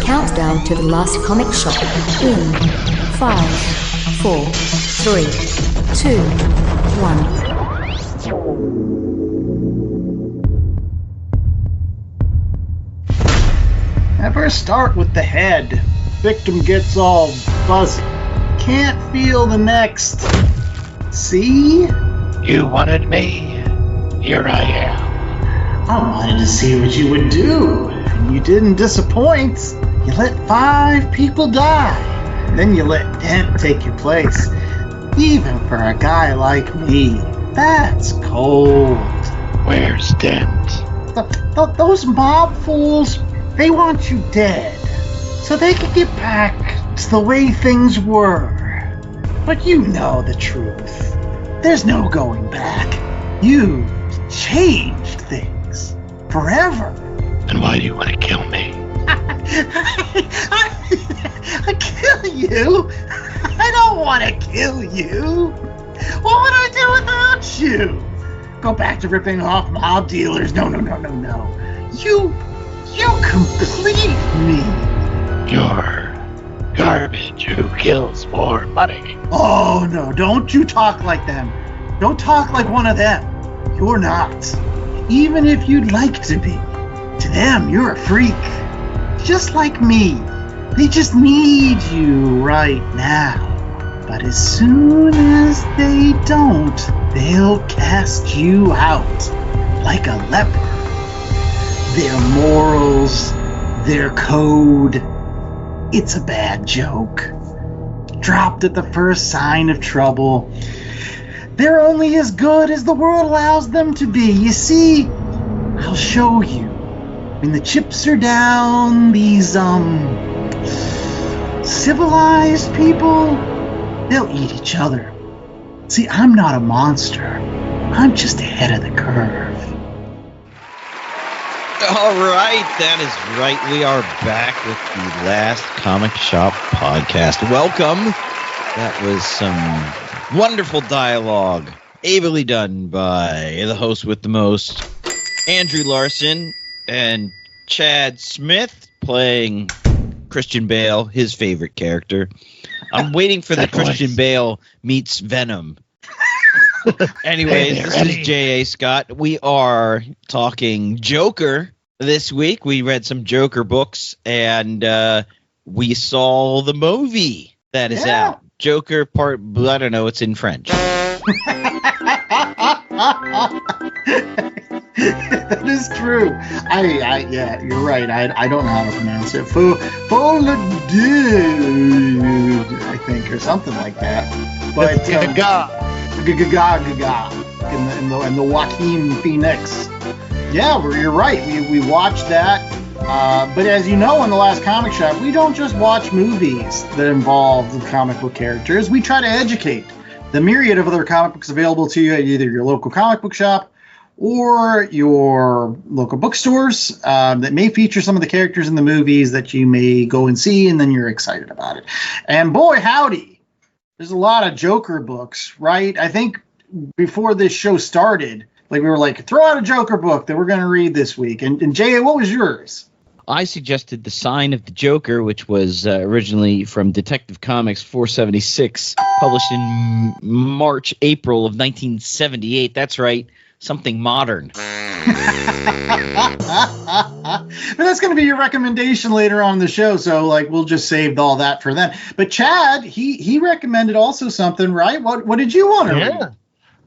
countdown to the last comic shop in 5, 4, 3, 2, 1. Never start with the head. Victim gets all fuzzy. Can't feel the next. See? You wanted me. Here I am. I wanted to see what you would do. And you didn't disappoint. You let 5 people die. Then you let Dent take your place. Even for a guy like me, that's cold. Where's Dent? Those mob fools, they want you dead. So they can get back to the way things were. But you know the truth. There's no going back. You've changed things. Forever. Then why do you want to kill me? I kill you? I don't want to kill you. What would I do without you? Go back to ripping off mob dealers? No. You complete me. You're garbage who kills for money. Oh, no, don't you talk like them. Don't talk like one of them. You're not. Even if you'd like to be. To them, you're a freak. Just like me. They just need you right now. But as soon as they don't, they'll cast you out like a leper. Their morals, their code, it's a bad joke. Dropped at the first sign of trouble. They're only as good as the world allows them to be. You see, I'll show you. When the chips are down, these, civilized people, they'll eat each other. See, I'm not a monster. I'm just ahead of the curve. All right, that is right. We are back with the Last Comic Shop podcast. Welcome. That was some wonderful dialogue, ably done by the host with the most, Andrew Larson, and Chad Smith playing Christian Bale, his favorite character. I'm waiting for the Christian Bale meets Venom. Anyways, this is J.A. Scott. We are talking Joker this week. We read some Joker books, and we saw the movie that is out. Joker part, I don't know, it's in French. That is true. Yeah, you're right. I don't know how to pronounce it. Folie, I think, or something like that. But Gaga, and the Joaquin Phoenix. Yeah, you're right. We watched that. But as you know, in the Last Comic Shop, we don't just watch movies that involve the comic book characters. We try to educate the myriad of other comic books available to you at either your local comic book shop or your local bookstores that may feature some of the characters in the movies that you may go and see, and then you're excited about it. And boy, howdy, there's a lot of Joker books, right? I think before this show started, we were like, throw out a Joker book that we're going to read this week. And J.A., what was yours? I suggested The Sign of the Joker, which was originally from Detective Comics 476, published in April of 1978. That's right. Something modern. But that's going to be your recommendation later on in the show, so we'll just save all that for then. But Chad, he recommended also something, right? What did you want to read?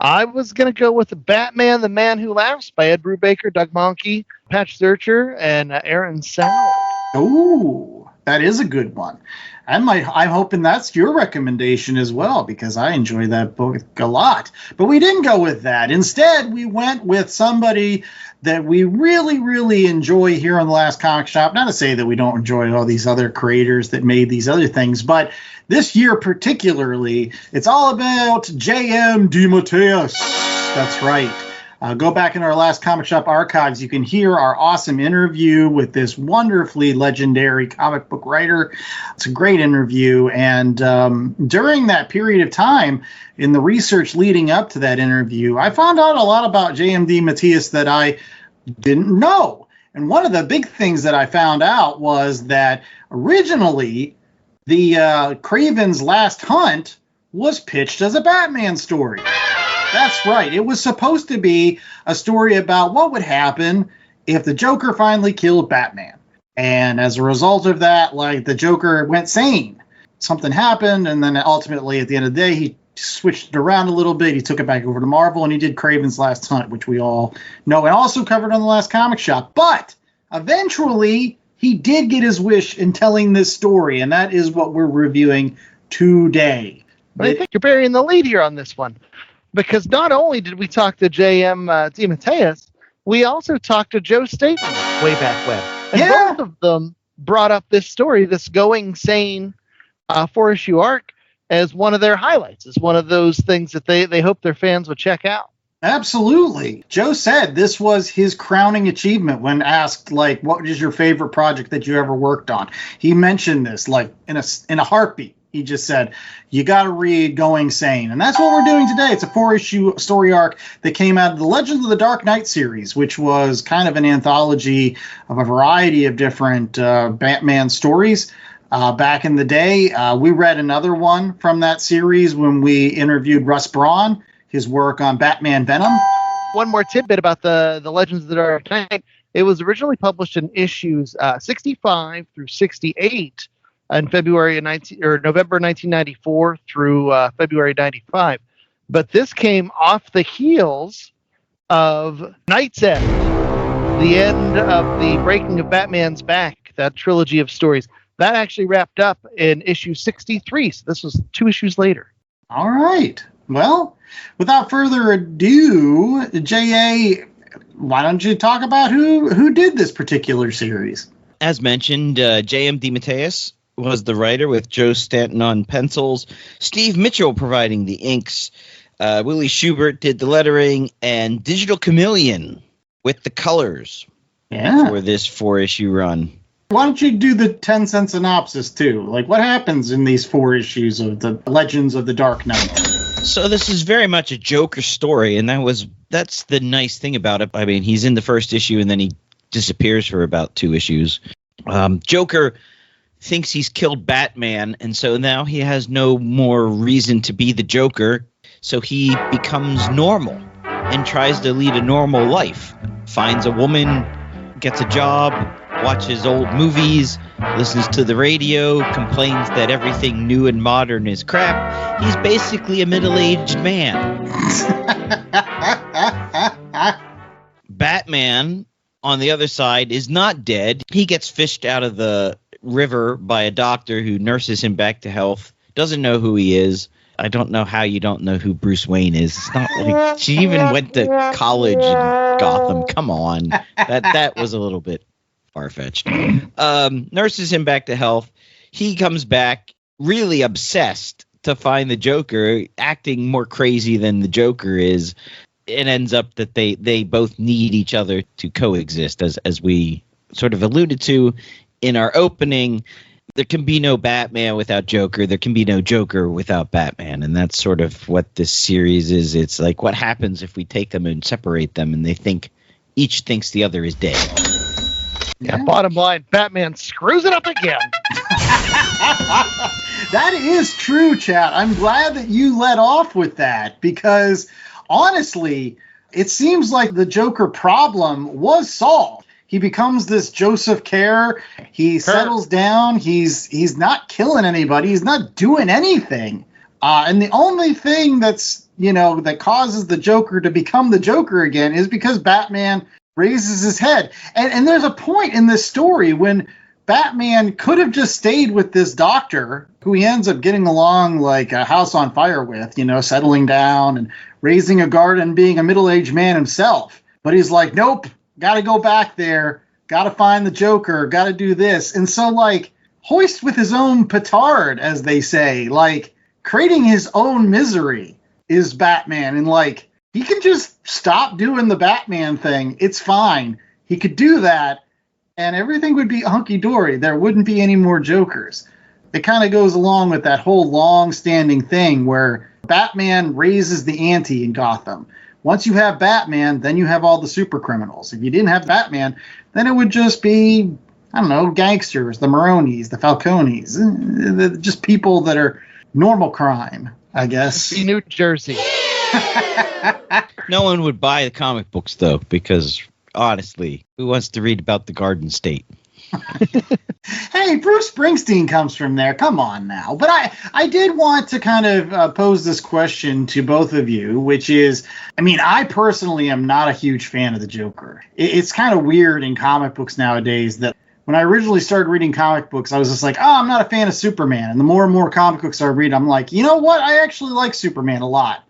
I was going to go with the Batman, The Man Who Laughs by Ed Brubaker, Doug Mahnke, Patch Searcher, and Aaron Sowell. Ooh, that is a good one. I'm hoping that's your recommendation as well, because I enjoy that book a lot. But we didn't go with that. Instead, we went with somebody that we really, really enjoy here on the Last Comic Shop. Not to say that we don't enjoy all these other creators that made these other things, but this year particularly, it's all about J.M. DeMatteis. That's right. Go back in our Last Comic Shop archives. You can hear our awesome interview with this wonderfully legendary comic book writer. It's a great interview. And during that period of time, in the research leading up to that interview, I found out a lot about J.M. DeMatteis that I didn't know. And one of the big things that I found out was that originally the Craven's Last Hunt was pitched as a Batman story. That's right. It was supposed to be a story about what would happen if the Joker finally killed Batman. And as a result of that, like, the Joker went sane. Something happened, and then ultimately at the end of the day, he switched it around a little bit. He took it back over to Marvel, and he did Craven's Last Hunt, which we all know and also covered on the last comic shop. But eventually, he did get his wish in telling this story, and that is what we're reviewing today. But I think you're burying the lead here on this one, because not only did we talk to J.M. DeMatteis, we also talked to Joe Staton way back when. And both of them brought up this story, this Going Sane 4-issue arc, as one of their highlights, as one of those things that they hope their fans would check out. Absolutely. Joe said this was his crowning achievement when asked, like, what is your favorite project that you ever worked on? He mentioned this, like, in a heartbeat. He just said, you got to read Going Sane. And that's what we're doing today. It's a 4-issue story arc that came out of the Legends of the Dark Knight series, which was kind of an anthology of a variety of different Batman stories. Back in the day, we read another one from that series when we interviewed Russ Braun, his work on Batman Venom. One more tidbit about the Legends of the Dark Knight. It was originally published in issues 65 through 68 in November 1994 through February 95. But this came off the heels of Night's End, the end of the Breaking of Batman's Back, that trilogy of stories. That actually wrapped up in issue 63, so this was 2 issues later. All right. Well, without further ado, J.A., why don't you talk about who did this particular series? As mentioned, J.M. DeMatteis was the writer, with Joe Staton on pencils, Steve Mitchell providing the inks, Willie Schubert did the lettering, and Digital Chameleon with the colors for this 4-issue run. Why don't you do the 10-cent synopsis, too? Like, what happens in these 4 issues of the Legends of the Dark Knight? So this is very much a Joker story, and that's the nice thing about it. I mean, he's in the first issue, and then he disappears for about 2 issues. Joker thinks he's killed Batman, and so now he has no more reason to be the Joker, so he becomes normal and tries to lead a normal life. Finds a woman, gets a job, watches old movies, listens to the radio, complains that everything new and modern is crap. He's basically a middle-aged man. Batman, on the other side, is not dead. He gets fished out of the river by a doctor who nurses him back to health. Doesn't know who he is. I don't know how you don't know who Bruce Wayne is. It's not like she even went to college in Gotham. Come on. That was a little bit far-fetched. Nurses him back to health. He comes back really obsessed to find the Joker, acting more crazy than the Joker is. It ends up that they both need each other to coexist, as we sort of alluded to in our opening. There can be no Batman without Joker. There can be no Joker without Batman. And that's sort of what this series is. It's like, what happens if we take them and separate them and each thinks the other is dead? Yeah, bottom line, Batman screws it up again. That is true, Chad. I'm glad that you let off with that, because honestly, it seems like the Joker problem was solved. He becomes this Joseph Kerr. He settles down. He's not killing anybody. He's not doing anything. And the only thing that causes the Joker to become the Joker again is because Batman raises his head. And there's a point in this story when Batman could have just stayed with this doctor who he ends up getting along like a house on fire with, settling down and raising a garden, being a middle-aged man himself. But he's like, nope, got to go back there, got to find the Joker, got to do this. And so, hoist with his own petard, as they say, creating his own misery is Batman. And, he can just stop doing the Batman thing. It's fine. He could do that, and everything would be hunky-dory. There wouldn't be any more Jokers. It kind of goes along with that whole long-standing thing where Batman raises the ante in Gotham, once you have Batman, then you have all the super criminals. If you didn't have Batman, then it would just be, I don't know, gangsters, the Maronis, the Falcones, just people that are normal crime, I guess. New Jersey. No one would buy the comic books, though, because, honestly, who wants to read about the Garden State? Hey, Bruce Springsteen comes from there. Come on now. But I did want to kind of pose this question to both of you, which is, I mean, I personally am not a huge fan of the Joker. It's kind of weird in comic books nowadays that when I originally started reading comic books, I was just like, oh, I'm not a fan of Superman. And the more and more comic books I read, I'm like, you know what? I actually like Superman a lot.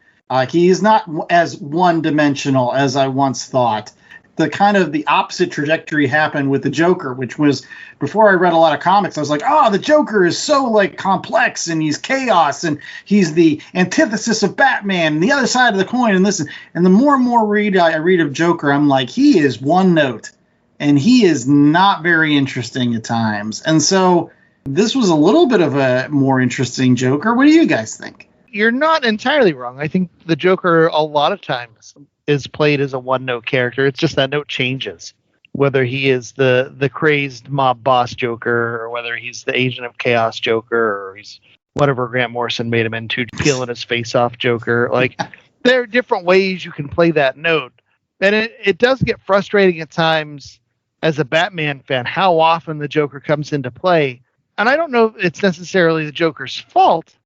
He is not as one-dimensional as I once thought. The kind of the opposite trajectory happened with the Joker, which was before I read a lot of comics, I was like, oh, the Joker is so like complex and he's chaos and he's the antithesis of Batman and the other side of the coin and this. And the more and more I read of Joker, I'm like, he is one note and he is not very interesting at times. And so this was a little bit of a more interesting Joker. What do you guys think? You're not entirely wrong. I think the Joker a lot of times is played as a one-note character. It's just that note changes. Whether he is the crazed mob boss Joker, or whether he's the agent of chaos Joker, or he's whatever Grant Morrison made him into, peeling his face off Joker. Like, there are different ways you can play that note. And it does get frustrating at times as a Batman fan how often the Joker comes into play. And I don't know if it's necessarily the Joker's fault,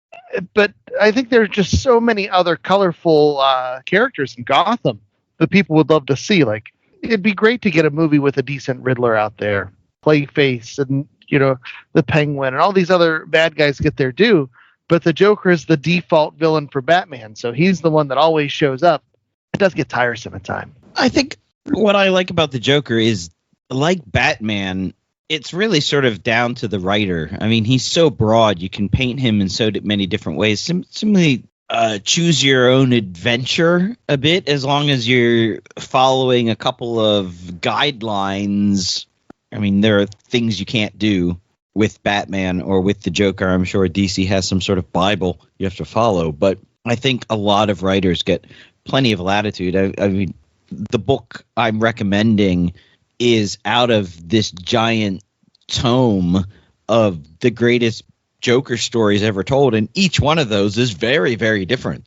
but I think there are just so many other colorful characters in Gotham that people would love to see. Like, it'd be great to get a movie with a decent Riddler out there, Clayface, and the Penguin, and all these other bad guys get their due. But the Joker is the default villain for Batman, so he's the one that always shows up. It does get tiresome at times. I think what I like about the Joker is, like Batman, it's really sort of down to the writer. I mean, he's so broad. You can paint him in so many different ways. Simply choose your own adventure a bit, as long as you're following a couple of guidelines. I mean, there are things you can't do with Batman or with the Joker. I'm sure DC has some sort of Bible you have to follow. But I think a lot of writers get plenty of latitude. I mean, the book I'm recommending is out of this giant tome of the greatest Joker stories ever told, and each one of those is very, very different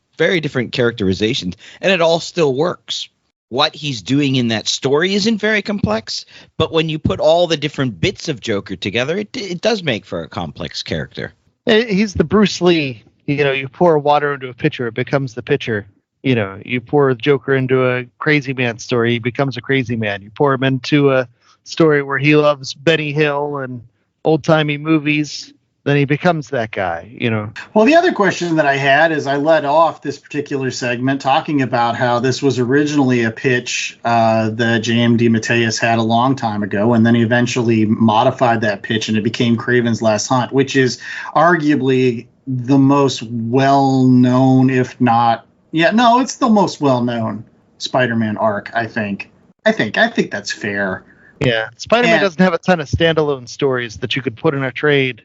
characterizations, and it all still works. What he's doing in that story isn't very complex, but when you put all the different bits of Joker together, it does make for a complex character. He's the Bruce Lee. You pour water into a pitcher, it becomes the pitcher. You pour Joker into a crazy man story, he becomes a crazy man. You pour him into a story where he loves Benny Hill and old-timey movies, then he becomes that guy, Well, the other question that I had is I led off this particular segment talking about how this was originally a pitch that J.M. DeMatteis had a long time ago, and then he eventually modified that pitch and it became Kraven's Last Hunt, which is arguably the most well-known, if not, it's the most well-known Spider-Man arc, I think. I think that's fair. Yeah, Spider-Man doesn't have a ton of standalone stories that you could put in a trade,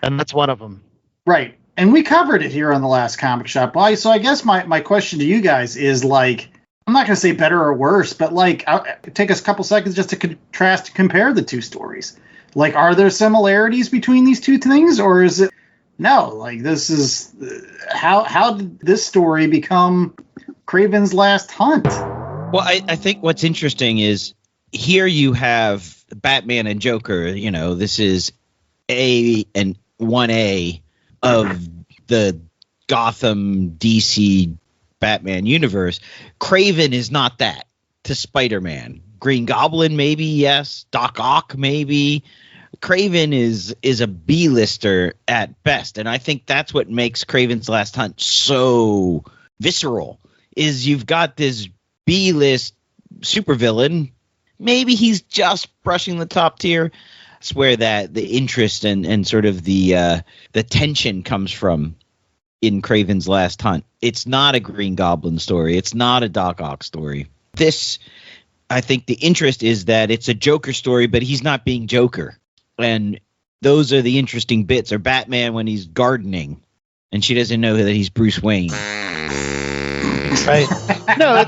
and that's one of them. Right, and we covered it here on the last Comic Shop. So I guess my question to you guys is, like, I'm not going to say better or worse, but, like, take us a couple seconds just to contrast and compare the two stories. Like, are there similarities between these two things, or is it no? Like, this is how did this story become Kraven's Last Hunt? Well, I think what's interesting is here you have Batman and Joker. This is A and 1A of the Gotham DC Batman universe. Kraven is not that to Spider-Man. Green Goblin, maybe, yes. Doc Ock, maybe. Kraven is a B-lister at best, and I think that's what makes Kraven's Last Hunt so visceral, is you've got this B-list supervillain. Maybe he's just brushing the top tier. That's where the interest and sort of the tension comes from in Kraven's Last Hunt. It's not a Green Goblin story. It's not a Doc Ock story. This, I think the interest is that it's a Joker story, but he's not being Joker. And those are the interesting bits. Or Batman when he's gardening and she doesn't know that he's Bruce Wayne. Right. No,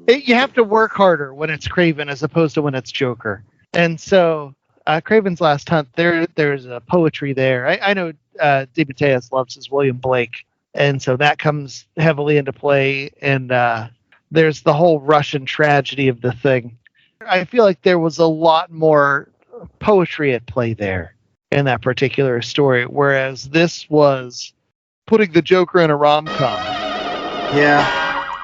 You have to work harder when it's Craven as opposed to when it's Joker. And so Craven's Last Hunt, there's a poetry there. I know DeMatteis loves his William Blake, and so that comes heavily into play. And there's the whole Russian tragedy of the thing. I feel like there was a lot more poetry at play there in that particular story, whereas this was putting the Joker in a rom-com. Yeah,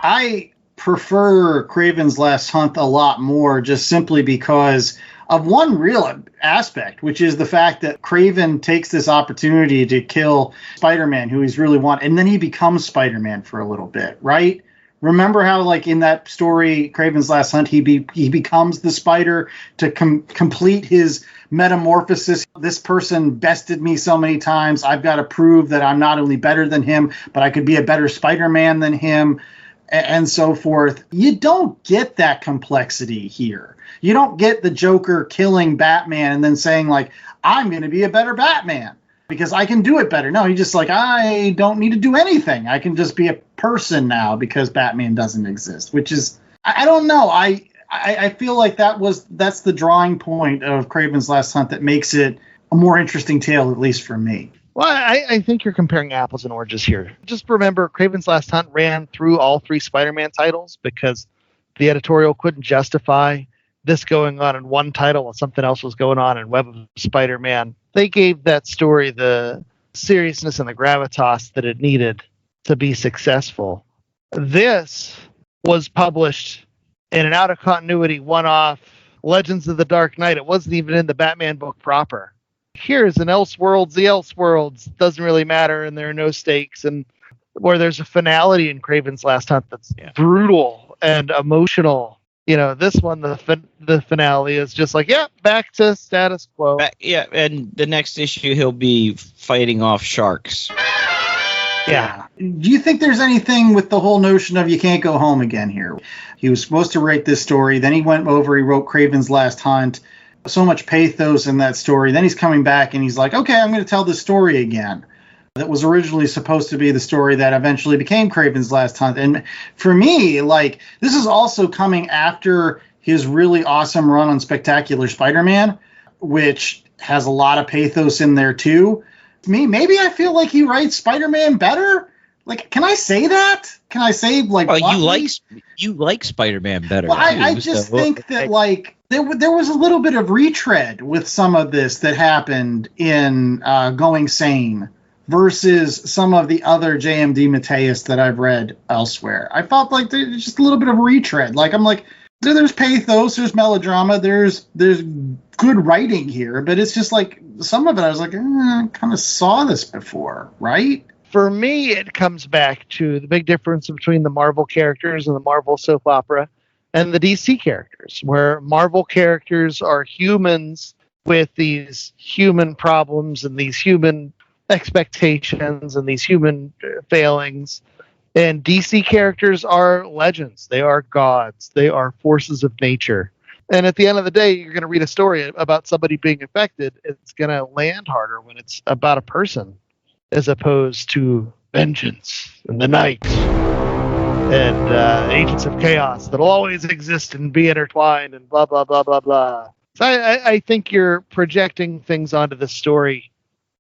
I prefer Craven's Last Hunt a lot more, just simply because of one real aspect, which is the fact that Craven takes this opportunity to kill Spider-Man, who he's really wanted, and then he becomes Spider-Man for a little bit, right? Remember how, like, in that story, Craven's Last Hunt, he becomes the Spider to complete his metamorphosis. This person bested me so many times. I've got to prove that I'm not only better than him, but I could be a better Spider-Man than him, and so forth. You don't get that complexity here. You don't get the Joker killing Batman and then saying, like, I'm going to be a better Batman because I can do it better. No, he's just like, I don't need to do anything. I can just be a person now because Batman doesn't exist, which is, I don't know. I feel like that's the drawing point of Craven's Last Hunt that makes it a more interesting tale, at least for me. Well, I think you're comparing apples and oranges here. Just remember, Craven's Last Hunt ran through all 3 Spider-Man titles because the editorial couldn't justify this going on in one title while something else was going on in Web of Spider-Man. They gave that story the seriousness and the gravitas that it needed to be successful. This was published in an out-of-continuity one-off Legends of the Dark Knight. It wasn't even in the Batman book proper. Here's an Elseworlds. The Elseworlds doesn't really matter, and there are no stakes. And where there's a finality in Craven's Last Hunt that's brutal and emotional. You know, this one, the finale is just like, back to status quo. And the next issue he'll be fighting off sharks. Yeah. Do you think there's anything with the whole notion of you can't go home again here? He was supposed to write this story. Then he went over, he wrote Craven's Last Hunt. So much pathos in that story. Then he's coming back and he's like, okay, I'm going to tell this story again. That was originally supposed to be the story that eventually became Craven's Last Hunt. And for me, like, this is also coming after his really awesome run on Spectacular Spider-Man, which has a lot of pathos in there too. Maybe I feel like he writes Spider-Man better. Like, can I say that? Can I say, like, well, you like Spider-Man better? Well, I just think that, like, there was a little bit of retread with some of this that happened in Going Sane versus some of the other J.M. DeMatteis that I've read elsewhere. I felt like there's just a little bit of retread. Like, I'm like, there's pathos, there's melodrama, there's good writing here, but it's just like some of it I was like, I kind of saw this before, right? For me, it comes back to the big difference between the Marvel characters and the Marvel soap opera and the DC characters, where Marvel characters are humans with these human problems and these human expectations and these human failings. And DC characters are legends. They are gods. They are forces of nature. And at the end of the day, you're going to read a story about somebody being affected. It's going to land harder when it's about a person as opposed to vengeance and the night and agents of chaos that'll always exist and be intertwined and blah, blah, blah, blah, blah. So I think you're projecting things onto this story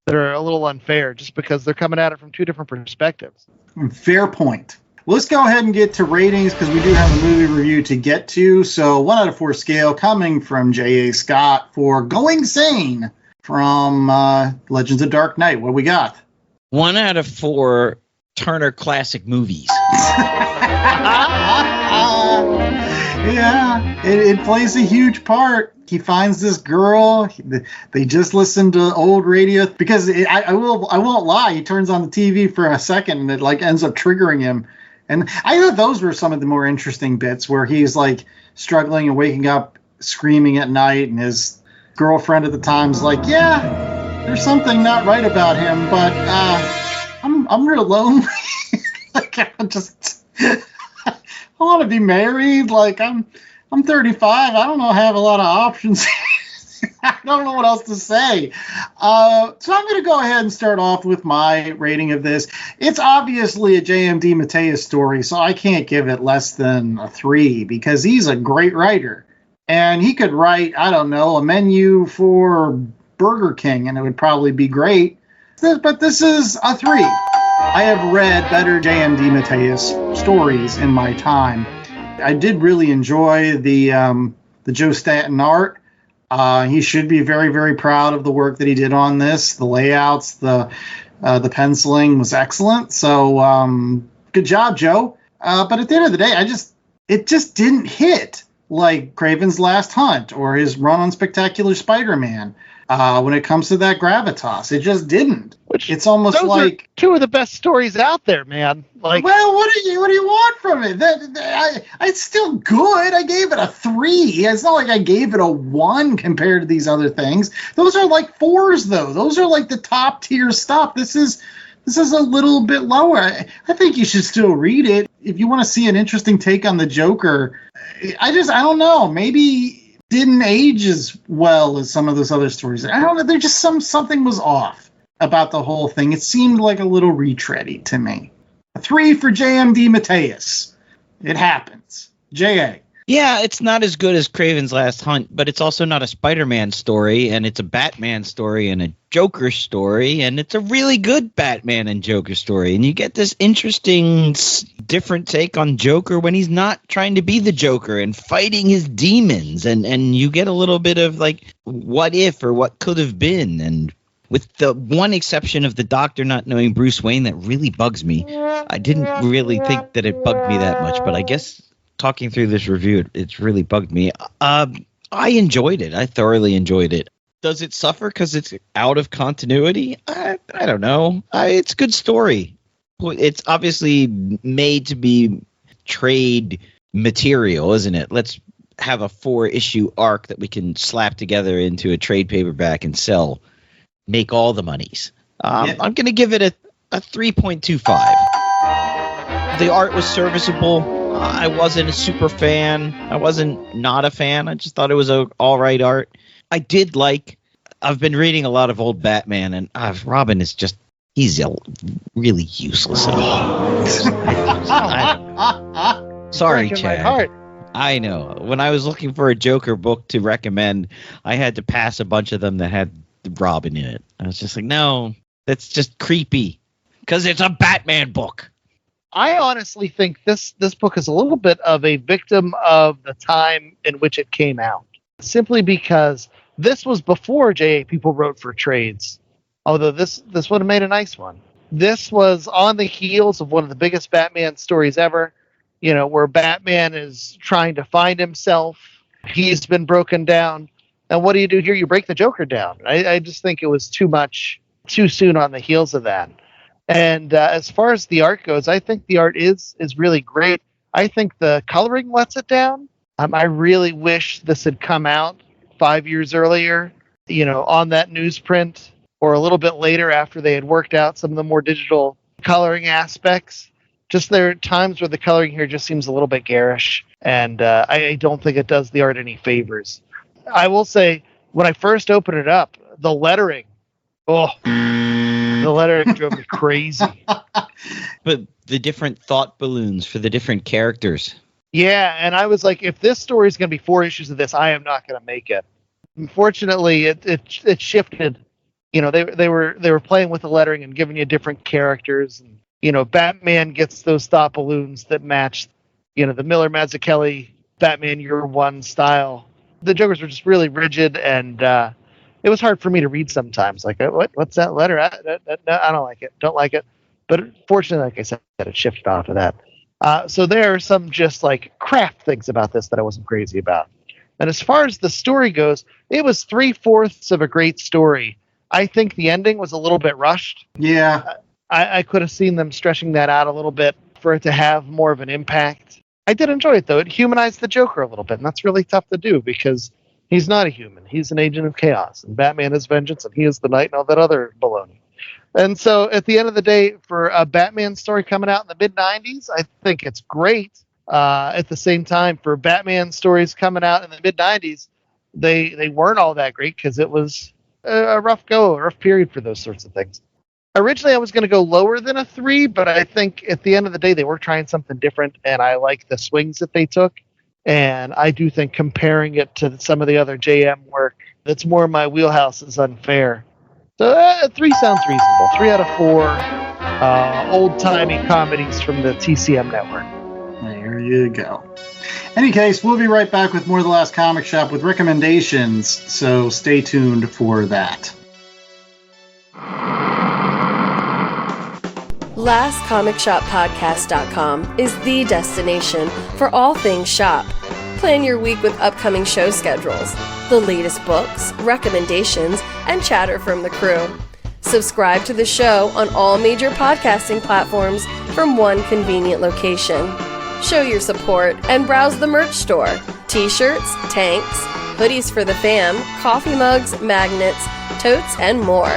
that are a little unfair just because they're coming at it from 2 different perspectives. Fair point. Let's go ahead and get to ratings because we do have a movie review to get to. So 1 out of 4 scale coming from J.A. Scott for Going Sane from Legends of Dark Knight. What we got? 1 out of 4 Turner Classic Movies. Yeah, it plays a huge part. He finds this girl. They just listen to old radio because I won't lie. He turns on the TV for a second and it like ends up triggering him. And I thought those were some of the more interesting bits where he's like struggling and waking up screaming at night, and his girlfriend at the time's like, "Yeah, there's something not right about him, but I'm real lonely. Like I want to be married. Like I'm 35. I don't know. I have a lot of options." I don't know what else to say. So I'm going to go ahead and start off with my rating of this. It's obviously a J.M.D. Mateus story, so I can't give it less than a 3 because he's a great writer. And he could write, I don't know, a menu for Burger King, and it would probably be great. But this is a 3. I have read better J.M.D. Mateus stories in my time. I did really enjoy the Joe Staton art. He should be very, very proud of the work that he did on this. The layouts, the penciling was excellent. So good job, Joe. But at the end of the day, it just didn't hit like Craven's Last Hunt or his run on Spectacular Spider-Man. When it comes to that gravitas, it just didn't. It's almost like two of the best stories out there, man. Like, well, what do you want from it? It's still good. I gave it a 3. It's not like I gave it a 1 compared to these other things. Those are like 4s, though. Those are like the top tier stuff. This is a little bit lower. I think you should still read it if you want to see an interesting take on the Joker. I don't know. Maybe didn't age as well as some of those other stories. I don't know. There just something was off about the whole thing. It seemed like a little retready to me. A 3 for JMD Mateus. It happens. J.A. Yeah, it's not as good as Craven's Last Hunt, but it's also not a Spider-Man story, and it's a Batman story and a Joker story, and it's a really good Batman and Joker story. And you get this interesting, different take on Joker when he's not trying to be the Joker and fighting his demons, and you get a little bit of like what if or what could have been. And with the one exception of the Doctor not knowing Bruce Wayne, that really bugs me. I didn't really think that it bugged me that much, but I guess talking through this review, it's really bugged me. I enjoyed it. I thoroughly enjoyed it. Does it suffer because it's out of continuity? I don't know. It's a good story. It's obviously made to be trade material, isn't it? Let's have a 4-issue arc that we can slap together into a trade paperback and sell. Make all the monies. I'm going to give it a 3.25. The art was serviceable. I wasn't a super fan. I wasn't not a fan. I just thought it was all right art. I've been reading a lot of old Batman, and Robin is just, he's really useless at all. Sorry, Chad. I know. When I was looking for a Joker book to recommend, I had to pass a bunch of them that had Robin in it. I was just like, no, that's just creepy because it's a Batman book. I honestly think this book is a little bit of a victim of the time in which it came out, simply because this was before J.A. people wrote for trades, although this would have made a nice one. This was on the heels of one of the biggest Batman stories ever, where Batman is trying to find himself. He's been broken down. And what do you do here? You break the Joker down. I just think it was too much, too soon on the heels of that. And as far as the art goes, I think the art is really great. I think the coloring lets it down. I really wish this had come out 5 years earlier, on that newsprint, or a little bit later after they had worked out some of the more digital coloring aspects. Just there are times where the coloring here just seems a little bit garish, and I don't think it does the art any favors. I will say, when I first opened it up, the lettering, the lettering drove me crazy. But the different thought balloons for the different characters. Yeah, and I was like, if this story is going to be 4 issues of this, I am not going to make it. Unfortunately, it shifted. They were playing with the lettering and giving you different characters. And, Batman gets those thought balloons that match, the Miller Mazzucchelli Batman Year One style. The Jokers were just really rigid, and it was hard for me to read sometimes. Like, what's that letter? I don't like it. Don't like it. But fortunately, like I said, it shifted off of that. So there are some just like craft things about this that I wasn't crazy about. And as far as the story goes, it was 3/4 of a great story. I think the ending was a little bit rushed. Yeah. I could have seen them stretching that out a little bit for it to have more of an impact. I did enjoy it, though. It humanized the Joker a little bit, and that's really tough to do because he's not a human. He's an agent of chaos, and Batman is vengeance, and he is the night, and all that other baloney. And so at the end of the day, for a Batman story coming out in the mid-'90s, I think it's great. At the same time, for Batman stories coming out in the mid-'90s, they weren't all that great because it was a rough period for those sorts of things. Originally, I was going to go lower than a 3, but I think at the end of the day, they were trying something different, and I like the swings that they took. And I do think comparing it to some of the other JM work that's more in my wheelhouse is unfair. So 3 sounds reasonable. 3 out of 4 old-timey comedies from the TCM network. There you go. Any case, we'll be right back with more of The Last Comic Shop with recommendations, so stay tuned for that. LastComicShopPodcast.com is the destination for all things shop. Plan your week with upcoming show schedules, the latest books, recommendations, and chatter from the crew. Subscribe to the show on all major podcasting platforms from one convenient location. Show your support and browse the merch store. T-shirts, tanks, hoodies for the fam, coffee mugs, magnets, totes, and more.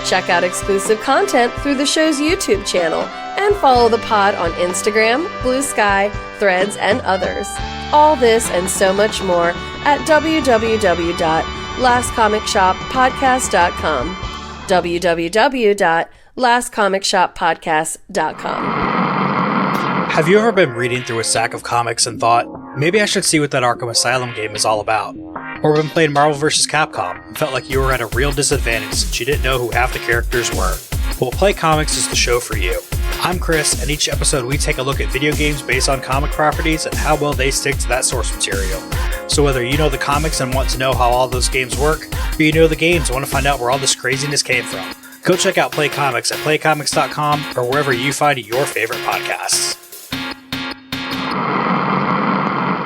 Check out exclusive content through the show's YouTube channel and follow the pod on Instagram, Blue Sky, Threads, and others. All this and so much more at www.lastcomicshoppodcast.com. www.lastcomicshoppodcast.com. Have you ever been reading through a stack of comics and thought, maybe I should see what that Arkham Asylum game is all about? Or been playing Marvel vs. Capcom and felt like you were at a real disadvantage since you didn't know who half the characters were? Well, Play Comics is the show for you. I'm Chris, and each episode we take a look at video games based on comic properties and how well they stick to that source material. So whether you know the comics and want to know how all those games work, or you know the games and want to find out where all this craziness came from, go check out Play Comics at playcomics.com or wherever you find your favorite podcasts.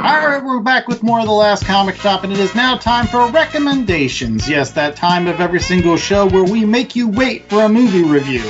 All right, we're back with more of The Last Comic Shop, and it is now time for recommendations. Yes, that time of every single show where we make you wait for a movie review.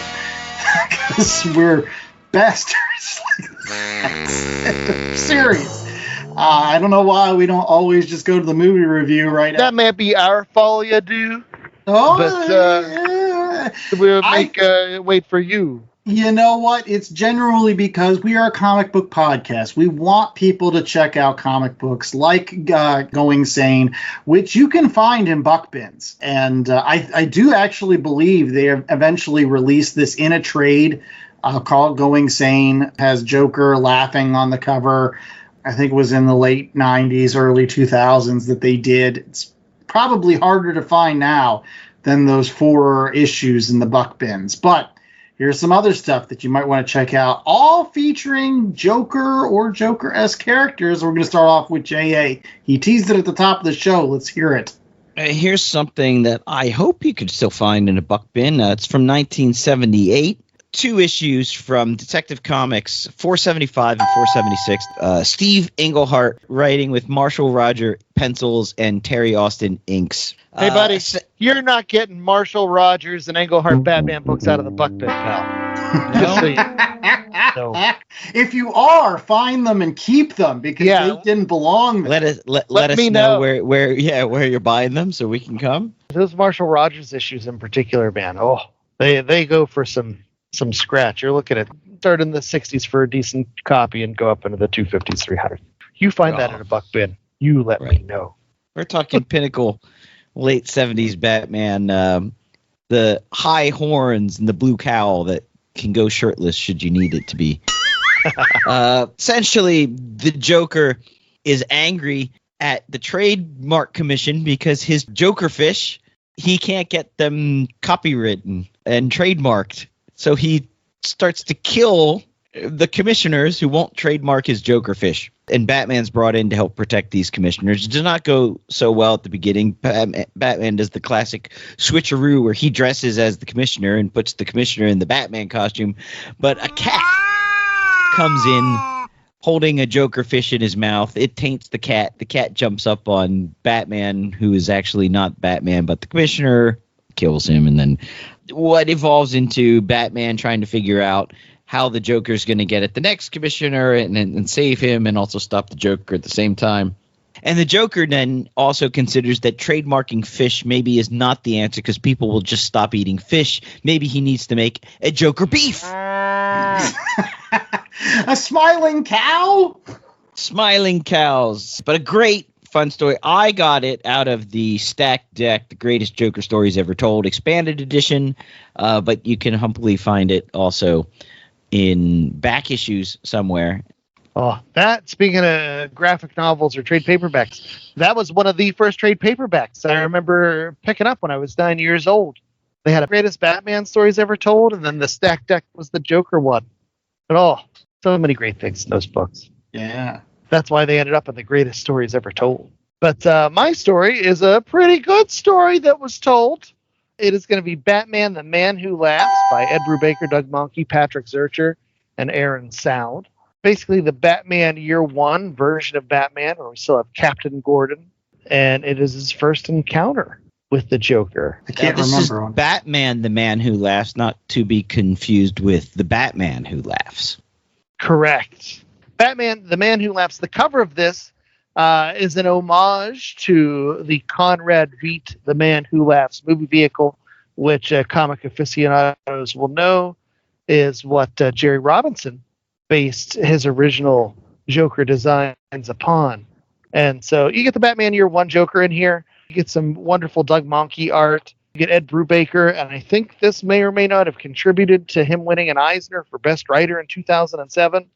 Because we're bastards like that. Serious. I don't know why we don't always just go to the movie review right now. That may be our Folie due. Oh, but yeah. we'll make wait for you. You know what? It's generally because we are a comic book podcast. We want people to check out comic books like Going Sane, which you can find in buck bins. And I do actually believe they have eventually released this in a trade called Going Sane. Has Joker laughing on the cover. I think it was in the late 90s, early 2000s that they did. It's probably harder to find now than those 4 issues in the buck bins. But here's some other stuff that you might want to check out, all featuring Joker or Joker-esque characters. We're going to start off with J.A. He teased it at the top of the show. Let's hear it. Here's something that I hope you could still find in a buck bin. It's from 1978. 2 issues from Detective Comics 475 and 476. Steve Englehart writing with Marshall Roger pencils and Terry Austin inks. Hey, buddy, you're not getting Marshall Rogers and Englehart Batman books out of the buck bin, pal. Just so you know. If you are, find them and keep them because they didn't belong there. Let us know where you're buying them so we can come. Those Marshall Rogers issues in particular, man. Oh, they go for some scratch. You're looking at start in the 60s for a decent copy and go up into the 250s, 300. You find that in a buck bin. You let me know. We're talking pinnacle late 70s Batman, the high horns and the blue cowl that can go shirtless should you need it to be. Essentially, the Joker is angry at the Trademark Commission because his Joker fish, he can't get them copywritten and trademarked. So he starts to kill the commissioners who won't trademark his Joker fish. And Batman's brought in to help protect these commissioners. It does not go so well at the beginning. Batman does the classic switcheroo where he dresses as the commissioner and puts the commissioner in the Batman costume. But a cat comes in holding a Joker fish in his mouth. It taints the cat. The cat jumps up on Batman, who is actually not Batman, but the commissioner, kills him. And then what evolves into Batman trying to figure out how the Joker's going to get at the next commissioner and save him and also stop the Joker at the same time. And the Joker then also considers that trademarking fish maybe is not the answer because people will just stop eating fish. Maybe he needs to make a Joker beef. A smiling cow? Smiling cows. But a great fun story. I got it out of the Stack Deck, The Greatest Joker Stories Ever Told, expanded edition, but you can humbly find it also in back issues somewhere. Oh, that, speaking of graphic novels or trade paperbacks, that was one of the first trade paperbacks I remember picking up when I was 9 years old. They had a Greatest Batman Stories Ever Told, and then the Stack Deck was the Joker one. But so many great things in those books. Yeah. That's why they ended up in the Greatest Stories Ever Told. But my story is a pretty good story that was told. It is going to be Batman, the Man Who Laughs by Ed Brubaker, Doug Mahnke, Patrick Zurcher, and Aaron Sound. Basically the Batman Year One version of Batman, where we still have Captain Gordon, and it is his first encounter with the Joker. I can't This remember. is Batman, the Man Who Laughs, not to be confused with the Batman Who Laughs. Correct. Batman, the Man Who Laughs. The cover of this is an homage to the Conrad Veidt, The Man Who Laughs movie vehicle, which comic aficionados will know is what Jerry Robinson based his original Joker designs upon. And so you get the Batman Year One Joker in here. You get some wonderful Doug Mahnke art. You get Ed Brubaker, and I think this may or may not have contributed to him winning an Eisner for Best Writer in 2007.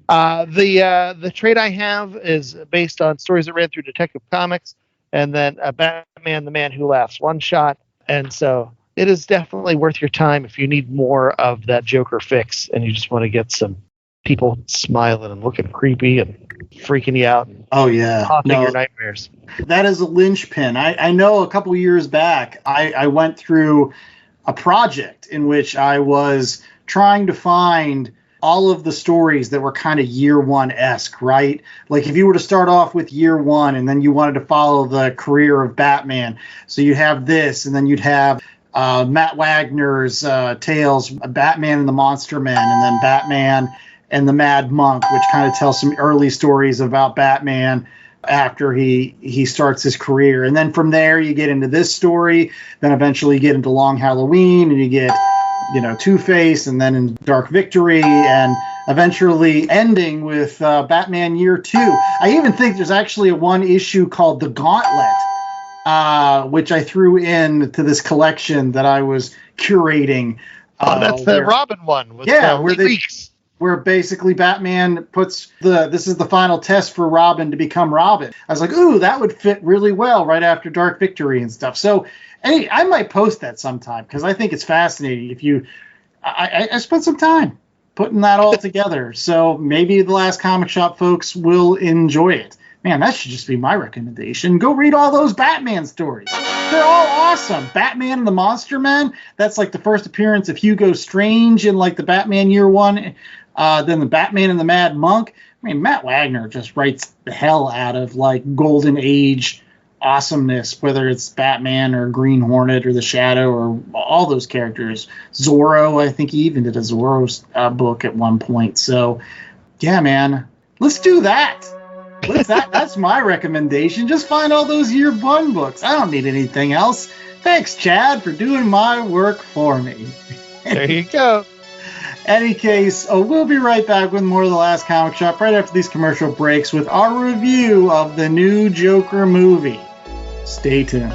The trade I have is based on stories that ran through Detective Comics, and then Batman, the Man Who Laughs one-shot. And so it is definitely worth your time if you need more of that Joker fix, and you just want to get some people smiling and looking creepy and freaking you out and haunting your nightmares. That is a linchpin. I know a couple years back, I went through a project in which I was trying to find all of the stories that were kind of Year One-esque, right? Like if you were to start off with Year One and then you wanted to follow the career of Batman, so you'd have this, and then you'd have Matt Wagner's tales, Batman and the Monster Men, and then Batman and the Mad Monk, which kind of tells some early stories about Batman after he starts his career. And then from there you get into this story, then eventually you get into Long Halloween, and you get, Two-Face, and then in Dark Victory, and eventually ending with Batman Year Two. I even think there's actually a one issue called The Gauntlet, which I threw in to this collection that I was curating. That's the Robin one. With, where basically Batman puts this is the final test for Robin to become Robin. I was like, ooh, that would fit really well right after Dark Victory and stuff. So I might post that sometime because I think it's fascinating. I spent some time putting that all together. So maybe the Last Comic Shop folks will enjoy it. Man, that should just be my recommendation. Go read all those Batman stories. They're all awesome. Batman and the Monster Men, that's like the first appearance of Hugo Strange in like the Batman Year One. Then the Batman and the Mad Monk. I mean, Matt Wagner just writes the hell out of like Golden Age awesomeness, whether it's Batman or Green Hornet or the Shadow or all those characters. Zorro, I think he even did a Zorro book at one point. So, yeah, man, let's do that. That's my recommendation. Just find all those Year One books. I don't need anything else. Thanks, Chad, for doing my work for me. There you go. Any case, we'll be right back with more of The Last Comic Shop right after these commercial breaks with our review of the new Joker movie. Stay tuned.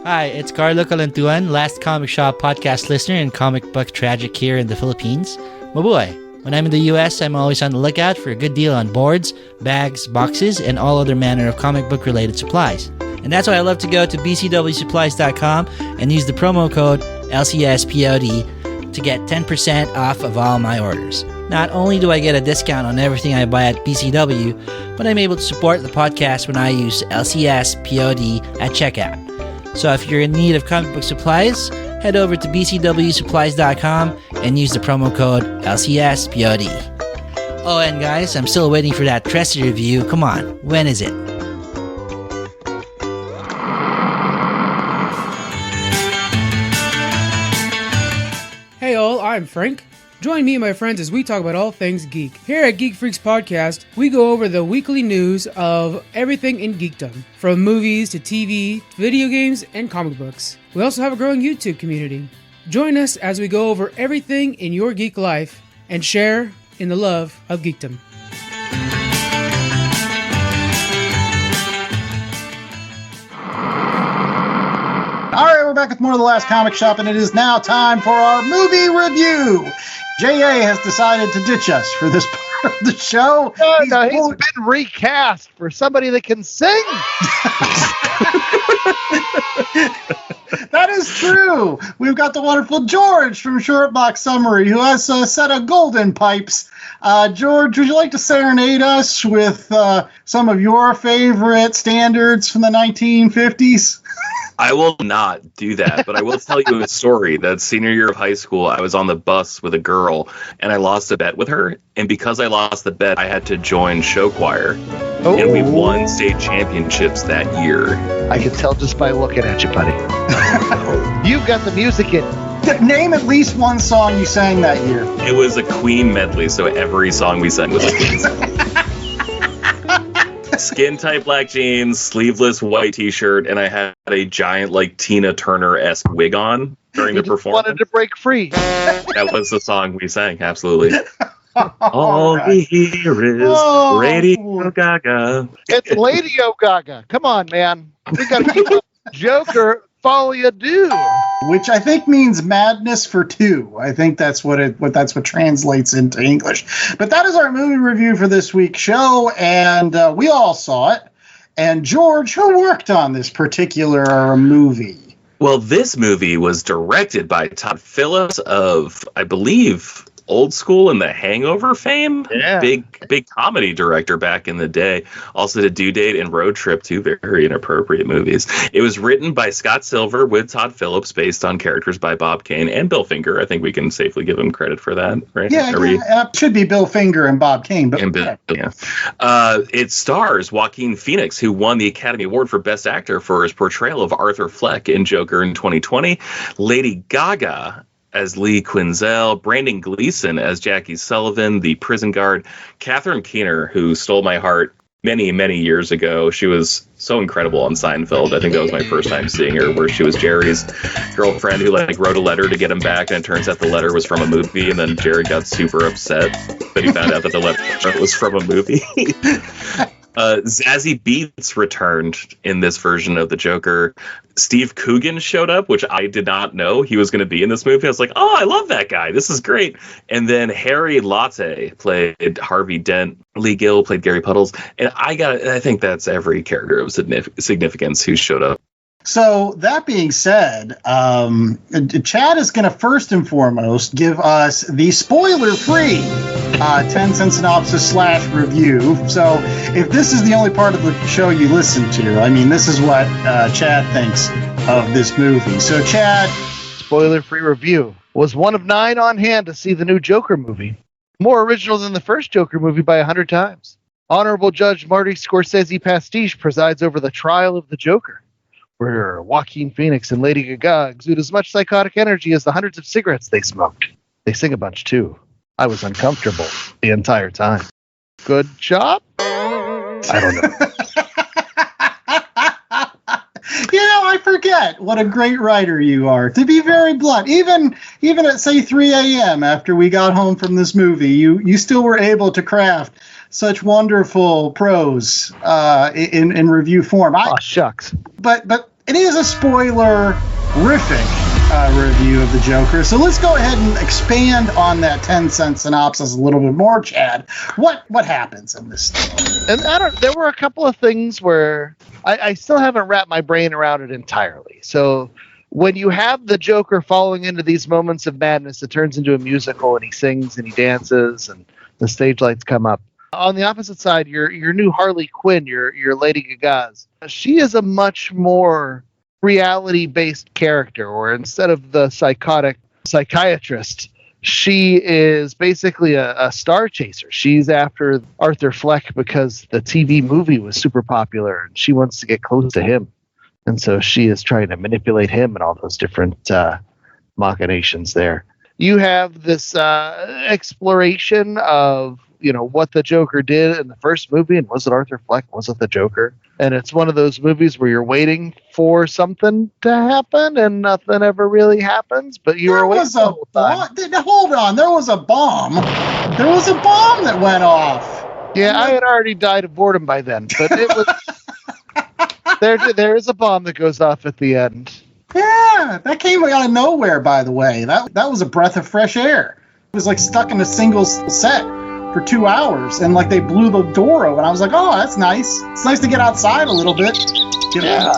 Hi, it's Carlo Calantuan, Last Comic Shop podcast listener and comic book tragic here in the Philippines. Mabuhay! When I'm in the US, I'm always on the lookout for a good deal on boards, bags, boxes, and all other manner of comic book related supplies. And that's why I love to go to bcwsupplies.com and use the promo code LCSPOD to get 10% off of all my orders. Not only do I get a discount on everything I buy at BCW, but I'm able to support the podcast when I use LCSPOD at checkout. So if you're in need of comic book supplies, head over to bcwsupplies.com and use the promo code LCSPOD. Oh, and guys, I'm still waiting for that Tressie review. Come on, when is it? Hey all, I'm Frank. Join me and my friends as we talk about all things geek. Here at Geek Freaks Podcast, we go over the weekly news of everything in geekdom, from movies to TV, video games, and comic books. We also have a growing YouTube community. Join us as we go over everything in your geek life and share in the love of geekdom. we're back with more of The Last Comic Shop, and it is now time for our movie review. J.A. has decided to ditch us for this part of the show. He's been recast for somebody that can sing. That is true. We've got the wonderful George from Shortbox Summary, who has a set of golden pipes. George, would you like to serenade us with some of your favorite standards from the 1950s? I will not do that, but I will tell you a story. That senior year of high school, I was on the bus with a girl, and I lost a bet with her. And because I lost the bet, I had to join show choir. Oh. And we won state championships that year. I can tell just by looking at you, buddy. You've got the music in. Name at least one song you sang that year. It was a Queen medley, so every song we sang was a Queen song. Skin-tight black jeans, sleeveless white t-shirt, and I had a giant, like, Tina Turner-esque wig on during the performance. Wanted to break free. That was the song we sang, absolutely. All we hear is Radio Gaga. It's Lady Gaga. Come on, man. We got to keep up Joker Folie, Deux. Which I think means madness for two. I think that's what translates into English. But that is our movie review for this week's show, and we all saw it. And George, who worked on this particular movie? Well, this movie was directed by Todd Phillips of, I believe, Old School and The Hangover fame. Yeah. Big comedy director back in the day. Also did Due Date and Road Trip, two very inappropriate movies. It was written by Scott Silver with Todd Phillips, based on characters by Bob Kane and Bill Finger. I think we can safely give him credit for that, right? Yeah, it should be Bill Finger and Bob Kane. But it stars Joaquin Phoenix, who won the Academy Award for Best Actor for his portrayal of Arthur Fleck in Joker in 2020. Lady Gaga as Lee Quinzel, Brandon Gleeson as Jackie Sullivan, the prison guard, Catherine Keener, who stole my heart many, many years ago. She was so incredible on Seinfeld. I think that was my first time seeing her, where she was Jerry's girlfriend who wrote a letter to get him back, and it turns out the letter was from a movie, and then Jerry got super upset that he found out that the letter was from a movie. Zazie Beetz returned in this version of the Joker. Steve Coogan showed up, which I did not know he was going to be in this movie. I was like, oh, I love that guy. This is great. And then Harry Latte played Harvey Dent. Lee Gill played Gary Puddles. And I think that's every character of significance who showed up. So that being said, Chad is going to first and foremost give us the spoiler-free 10-cent synopsis / review. So if this is the only part of the show you listen to, I mean, this is what Chad thinks of this movie. So Chad, spoiler-free review. Was one of 9 on hand to see the new Joker movie. More original than the first Joker movie by 100 times. Honorable Judge Marty Scorsese Pastiche presides over the trial of the Joker, where Joaquin Phoenix and Lady Gaga exude as much psychotic energy as the hundreds of cigarettes they smoked. They sing a bunch, too. I was uncomfortable the entire time. Good job? I don't know. I forget what a great writer you are. To be very blunt, even at, say, 3 a.m. after we got home from this movie, you still were able to craft such wonderful prose in review form. Shucks. But it is a spoiler-rific review of the Joker. So let's go ahead and expand on that 10-cent synopsis a little bit more, Chad. What happens in this story? And there were a couple of things where I still haven't wrapped my brain around it entirely. So when you have the Joker falling into these moments of madness, it turns into a musical, and he sings and he dances and the stage lights come up. On the opposite side, your new Harley Quinn, your Lady Gaga's, she is a much more reality-based character, where instead of the psychotic psychiatrist, she is basically a star chaser. She's after Arthur Fleck because the TV movie was super popular, and she wants to get close to him. And so she is trying to manipulate him and all those different machinations there. You have this exploration of what the Joker did in the first movie, and was it Arthur Fleck? Was it the Joker? And it's one of those movies where you're waiting for something to happen, and nothing ever really happens, but you're waiting the whole time. Hold on, there was a bomb. There was a bomb that went off. Yeah, I had already died of boredom by then, but it was there is a bomb that goes off at the end. Yeah, that came out of nowhere, by the way. That was a breath of fresh air. It was like stuck in a single set for 2 hours, and like they blew the door open. I was like, oh, that's nice. It's nice to get outside a little bit,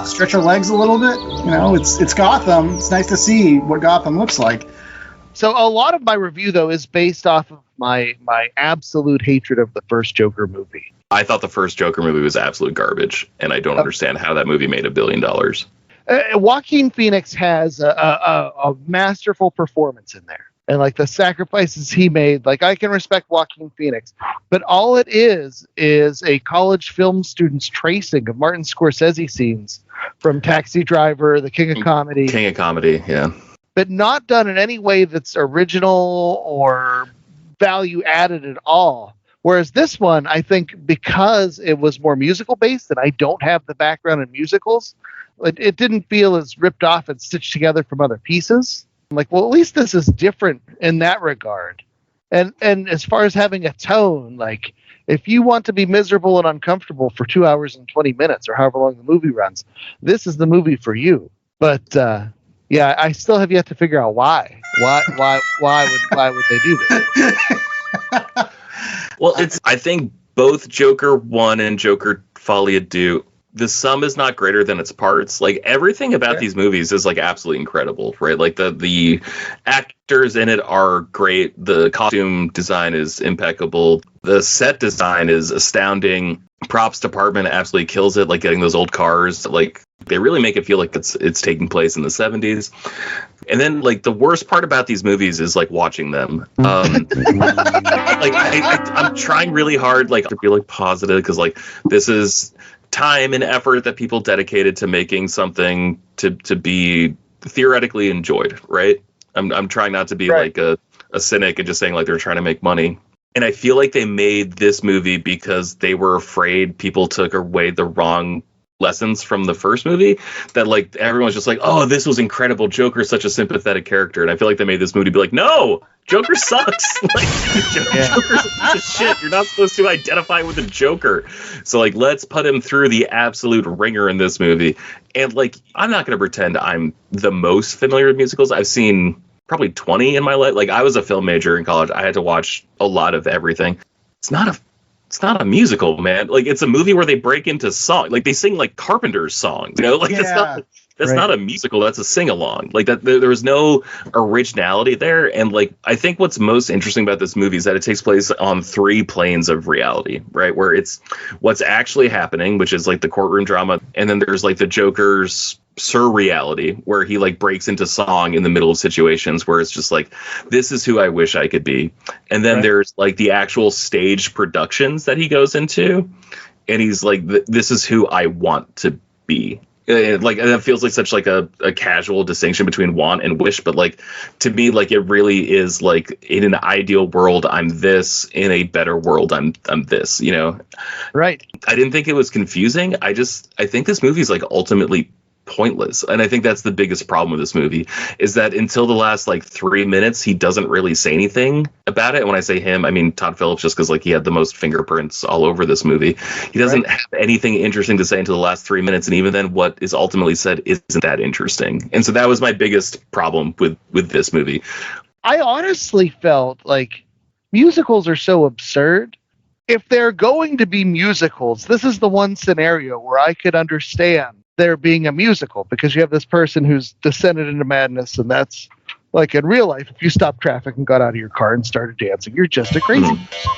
stretch our legs a little bit. You know, it's Gotham. It's nice to see what Gotham looks like. So a lot of my review, though, is based off of my absolute hatred of the first Joker movie. I thought the first Joker movie was absolute garbage, and I don't understand how that movie made $1 billion. Joaquin Phoenix has a masterful performance in there. And like the sacrifices he made, like I can respect Joaquin Phoenix, but all it is a college film student's tracing of Martin Scorsese scenes from Taxi Driver, The King of Comedy. King of Comedy, yeah. But not done in any way that's original or value added at all. Whereas this one, I think because it was more musical based and I don't have the background in musicals, it didn't feel as ripped off and stitched together from other pieces. I'm like, well, at least this is different in that regard. And as far as having a tone, like if you want to be miserable and uncomfortable for 2 hours and 20 minutes or however long the movie runs, this is the movie for you. But yeah, I still have yet to figure out why. Why would they do this? Well, I think both Joker 1 and Joker Folie do. The sum is not greater than its parts. Like everything about these movies is like absolutely incredible, right? Like the actors in it are great. The costume design is impeccable. The set design is astounding. Props department absolutely kills it. Like getting those old cars, like they really make it feel like it's taking place in the 70s. And then like the worst part about these movies is like watching them. Like I'm trying really hard like to be like positive because like this is time and effort that people dedicated to making something to be theoretically enjoyed, right? I'm trying not to be like a cynic and just saying like they're trying to make money. And I feel like they made this movie because they were afraid people took away the wrong lessons from the first movie, that like everyone's just like, oh, this was incredible, Joker's such a sympathetic character. And I feel like they made this movie to be like, no, Joker sucks. Like Joker's a piece of shit. You're not supposed to identify with the Joker. So like let's put him through the absolute ringer in this movie. And like I'm not going to pretend I'm the most familiar with musicals. I've seen probably 20 in my life. Like I was a film major in college. I had to watch a lot of everything. It's not a musical, man. Like it's a movie where they break into song. Like they sing like Carpenter's songs, you know, like that's not a musical. That's a sing along. Like that. There was no originality there. And like, I think what's most interesting about this movie is that it takes place on 3 planes of reality, right? Where it's what's actually happening, which is like the courtroom drama. And then there's like the Joker's surreality where he like breaks into song in the middle of situations where it's just like, this is who I wish I could be. And then there's like the actual stage productions that he goes into. And he's like, this is who I want to be. Like that feels like such like a casual distinction between want and wish, but like to me, like it really is like in an ideal world I'm this, in a better world I'm this, you know. Right. I didn't think it was confusing. I think this movie is like ultimately pointless, and I think that's the biggest problem with this movie, is that until the last like 3 minutes he doesn't really say anything about it. And when I say him, I mean Todd Phillips, just because like he had the most fingerprints all over this movie. He doesn't have anything interesting to say until the last 3 minutes, and even then what is ultimately said isn't that interesting. And so that was my biggest problem with this movie. I honestly felt like musicals are so absurd. If they're going to be musicals, this is the one scenario where I could understand there being a musical, because you have this person who's descended into madness, and that's like in real life, if you stopped traffic and got out of your car and started dancing, you're just a crazy person,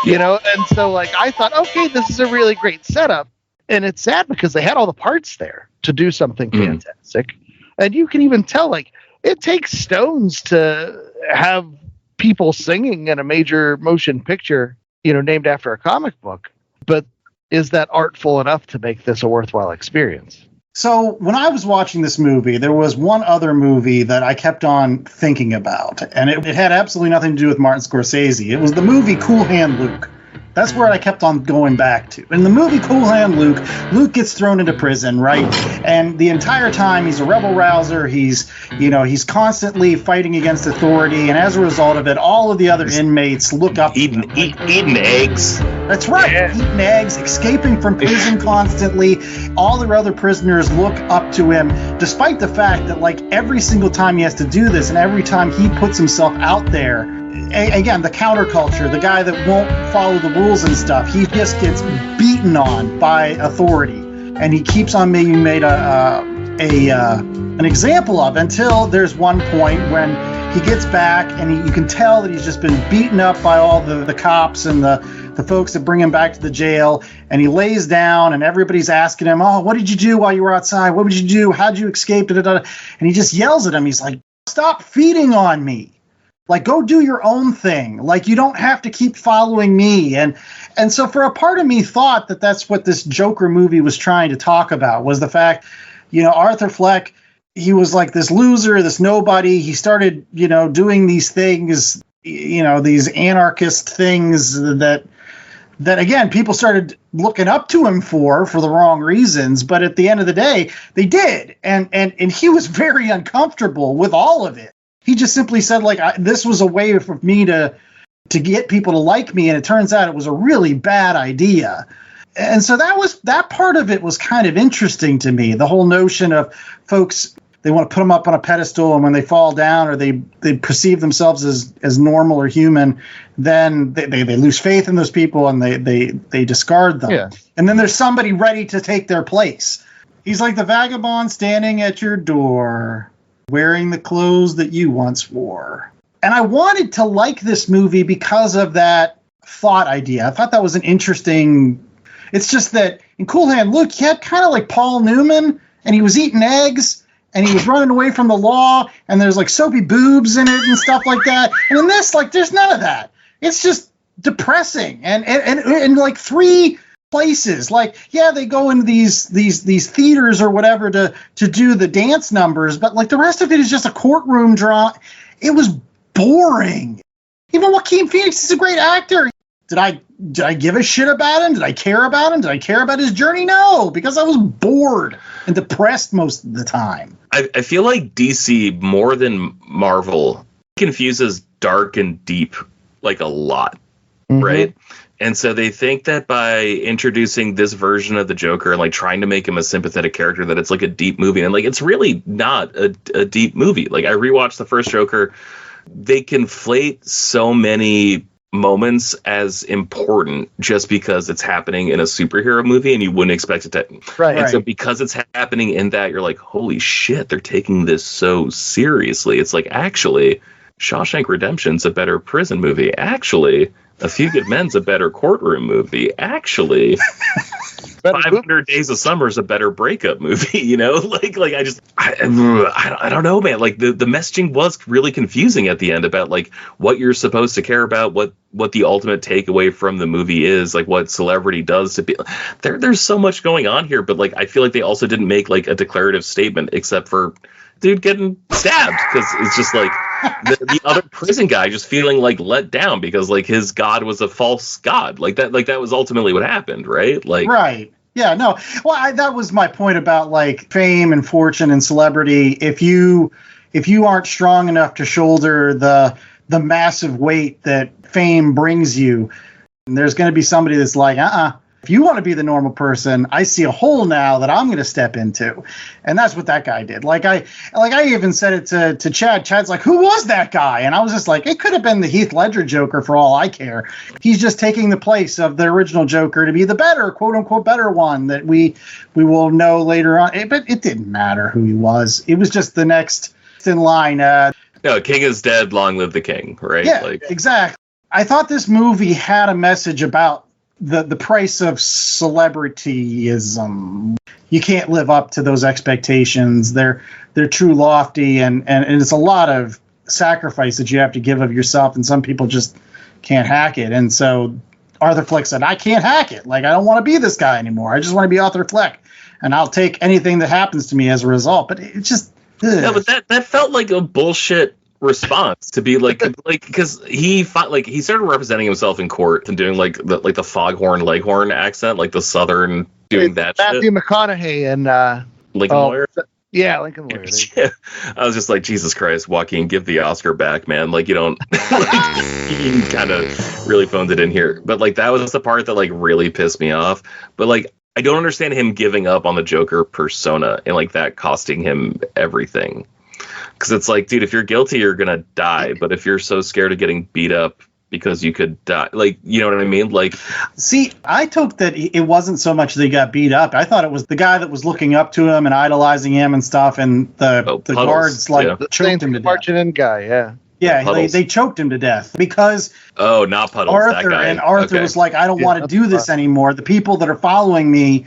you know? And so like I thought, okay, this is a really great setup, and it's sad because they had all the parts there to do something fantastic. And you can even tell like it takes stones to have people singing in a major motion picture, you know, named after a comic book, but is that artful enough to make this a worthwhile experience? So when I was watching this movie, there was one other movie that I kept on thinking about, and it had absolutely nothing to do with Martin Scorsese. It was the movie Cool Hand Luke. That's where I kept on going back to. In the movie Cool Hand Luke, Luke gets thrown into prison, right? And the entire time he's a rebel rouser. He's constantly fighting against authority, and as a result of it, all of the other inmates look up eating eggs. That's right. Eating eggs, escaping from prison constantly. All the other prisoners look up to him, despite the fact that, like, every single time he has to do this and every time he puts himself out there, again, the counterculture, the guy that won't follow the rules and stuff, he just gets beaten on by authority. And he keeps on being made an example of until there's one point when he gets back and you can tell that he's just been beaten up by all the cops and the folks that bring him back to the jail, and he lays down and everybody's asking him, oh, what did you do while you were outside? What did you do? How'd you escape? And he just yells at him. He's like, stop feeding on me. Like, go do your own thing. Like, you don't have to keep following me. And so for a part of me thought that that's what this Joker movie was trying to talk about, was the fact, Arthur Fleck, he was like this loser, this nobody. He started, doing these things, these anarchist things that again, people started looking up to him for the wrong reasons. But at the end of the day, they did. And he was very uncomfortable with all of it. He just simply said, like, this was a way for me to get people to like me. And it turns out it was a really bad idea. And so that part of it was kind of interesting to me. The whole notion of folks, they want to put them up on a pedestal, and when they fall down or they perceive themselves as normal or human, then they lose faith in those people and they discard them. Yeah. And then there's somebody ready to take their place. He's like the vagabond standing at your door, wearing the clothes that you once wore. And I wanted to like this movie because of that thought idea. I thought that was an interesting. It's just that in Cool Hand Luke, he had kind of like Paul Newman, and he was eating eggs, and he was running away from the law, and there's like soapy boobs in it and stuff like that. And in this, like, there's none of that. It's just depressing. And like three places, like, yeah, they go into these theaters or whatever to do the dance numbers, but like the rest of it is just a courtroom drama. It was boring. Even Joaquin Phoenix is a great actor. Did I give a shit about him? Did I care about him? Did I care about his journey? No, because I was bored and depressed most of the time. I feel like DC, more than Marvel, confuses dark and deep like a lot, right? And so they think that by introducing this version of the Joker and like trying to make him a sympathetic character, that it's like a deep movie. And like, it's really not a deep movie. Like, I rewatched the first Joker. They conflate so many moments as important just because it's happening in a superhero movie and you wouldn't expect it to. Right. And so because it's happening in that, you're like, holy shit, they're taking this so seriously. It's like, actually, Shawshank Redemption's a better prison movie. Actually, A Few Good Men's a better courtroom movie. Actually, 500 Days of Summer is a better breakup movie. I don't know, man. Like the messaging was really confusing at the end about like what you're supposed to care about, what the ultimate takeaway from the movie is, like what celebrity does to be. There's so much going on here, but like I feel like they also didn't make like a declarative statement except for dude getting stabbed, because it's just like the other prison guy just feeling like let down because like his god was a false god. Like that was ultimately what happened, right? Like, right. Yeah, no. Well, that was my point about like fame and fortune and celebrity. If you aren't strong enough to shoulder the massive weight that fame brings you, there's going to be somebody that's like, if you want to be the normal person, I see a hole now that I'm going to step into. And that's what that guy did. Like I even said it to Chad. Chad's like, who was that guy? And I was just like, it could have been the Heath Ledger Joker for all I care. He's just taking the place of the original Joker to be the better, quote unquote, better one that we will know later on. But it didn't matter who he was. It was just the next in line. No, king is dead, long live the king, right? Yeah, exactly. I thought this movie had a message about the price of celebrityism. You can't live up to those expectations. They're too lofty, and it's a lot of sacrifice that you have to give of yourself, and some people just can't hack it. And so Arthur Fleck said, I can't hack it. Like, I don't want to be this guy anymore. I just want to be Arthur Fleck, and I'll take anything that happens to me as a result. But it's just no, but that felt like a bullshit response to be like because he started representing himself in court and doing like the foghorn leghorn accent, like the southern doing that Matthew shit. McConaughey and Lincoln Lawyer. Yeah, Lincoln Lawyer. Yeah. I was just like, Jesus Christ, Joaquin, give the Oscar back, man. Like, you don't, he kind of really phoned it in here. But like, that was the part that like really pissed me off. But like, I don't understand him giving up on the Joker persona and like that costing him everything. Because it's like, dude, if you're guilty, you're going to die. But if you're so scared of getting beat up because you could die, like, you know what I mean? Like, see, I took that it wasn't so much that he got beat up. I thought it was the guy that was looking up to him and idolizing him and stuff, and the guards like choked him to death. Marching in guy, yeah. Yeah, they choked him to death because not Puddles, Arthur, that guy. And Arthur was like, I don't want to do this anymore. The people that are following me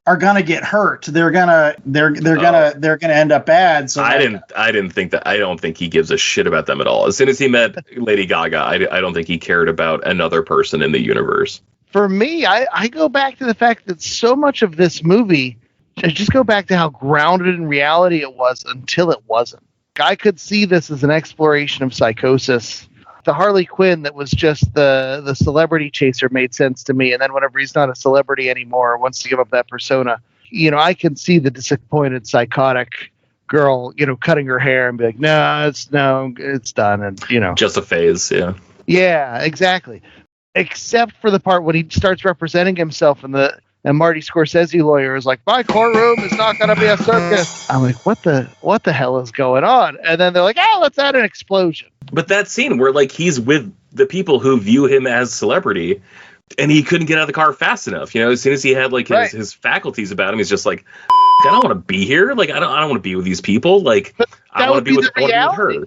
are gonna get hurt. They're gonna end up bad. So I didn't think that. I don't think he gives a shit about them at all. As soon as he met Lady Gaga, I don't think he cared about another person in the universe. For me, I go back to the fact that so much of this movie, I just go back to how grounded in reality it was until it wasn't. I could see this as an exploration of psychosis. The Harley Quinn that was just the celebrity chaser made sense to me. And then whenever he's not a celebrity anymore, wants to give up that persona, I can see the disappointed, psychotic girl, cutting her hair and be like, no, it's done. And, just a phase. Yeah. Yeah, exactly. Except for the part when he starts representing himself and Marty Scorsese lawyer is like, my courtroom is not going to be a circus. I'm like, what the hell is going on? And then they're like, let's add an explosion. But that scene where like he's with the people who view him as celebrity and he couldn't get out of the car fast enough. As soon as he had like his faculties about him, he's just like, I don't want to be here. Like, I don't want to be with these people. Like, I want to be with her.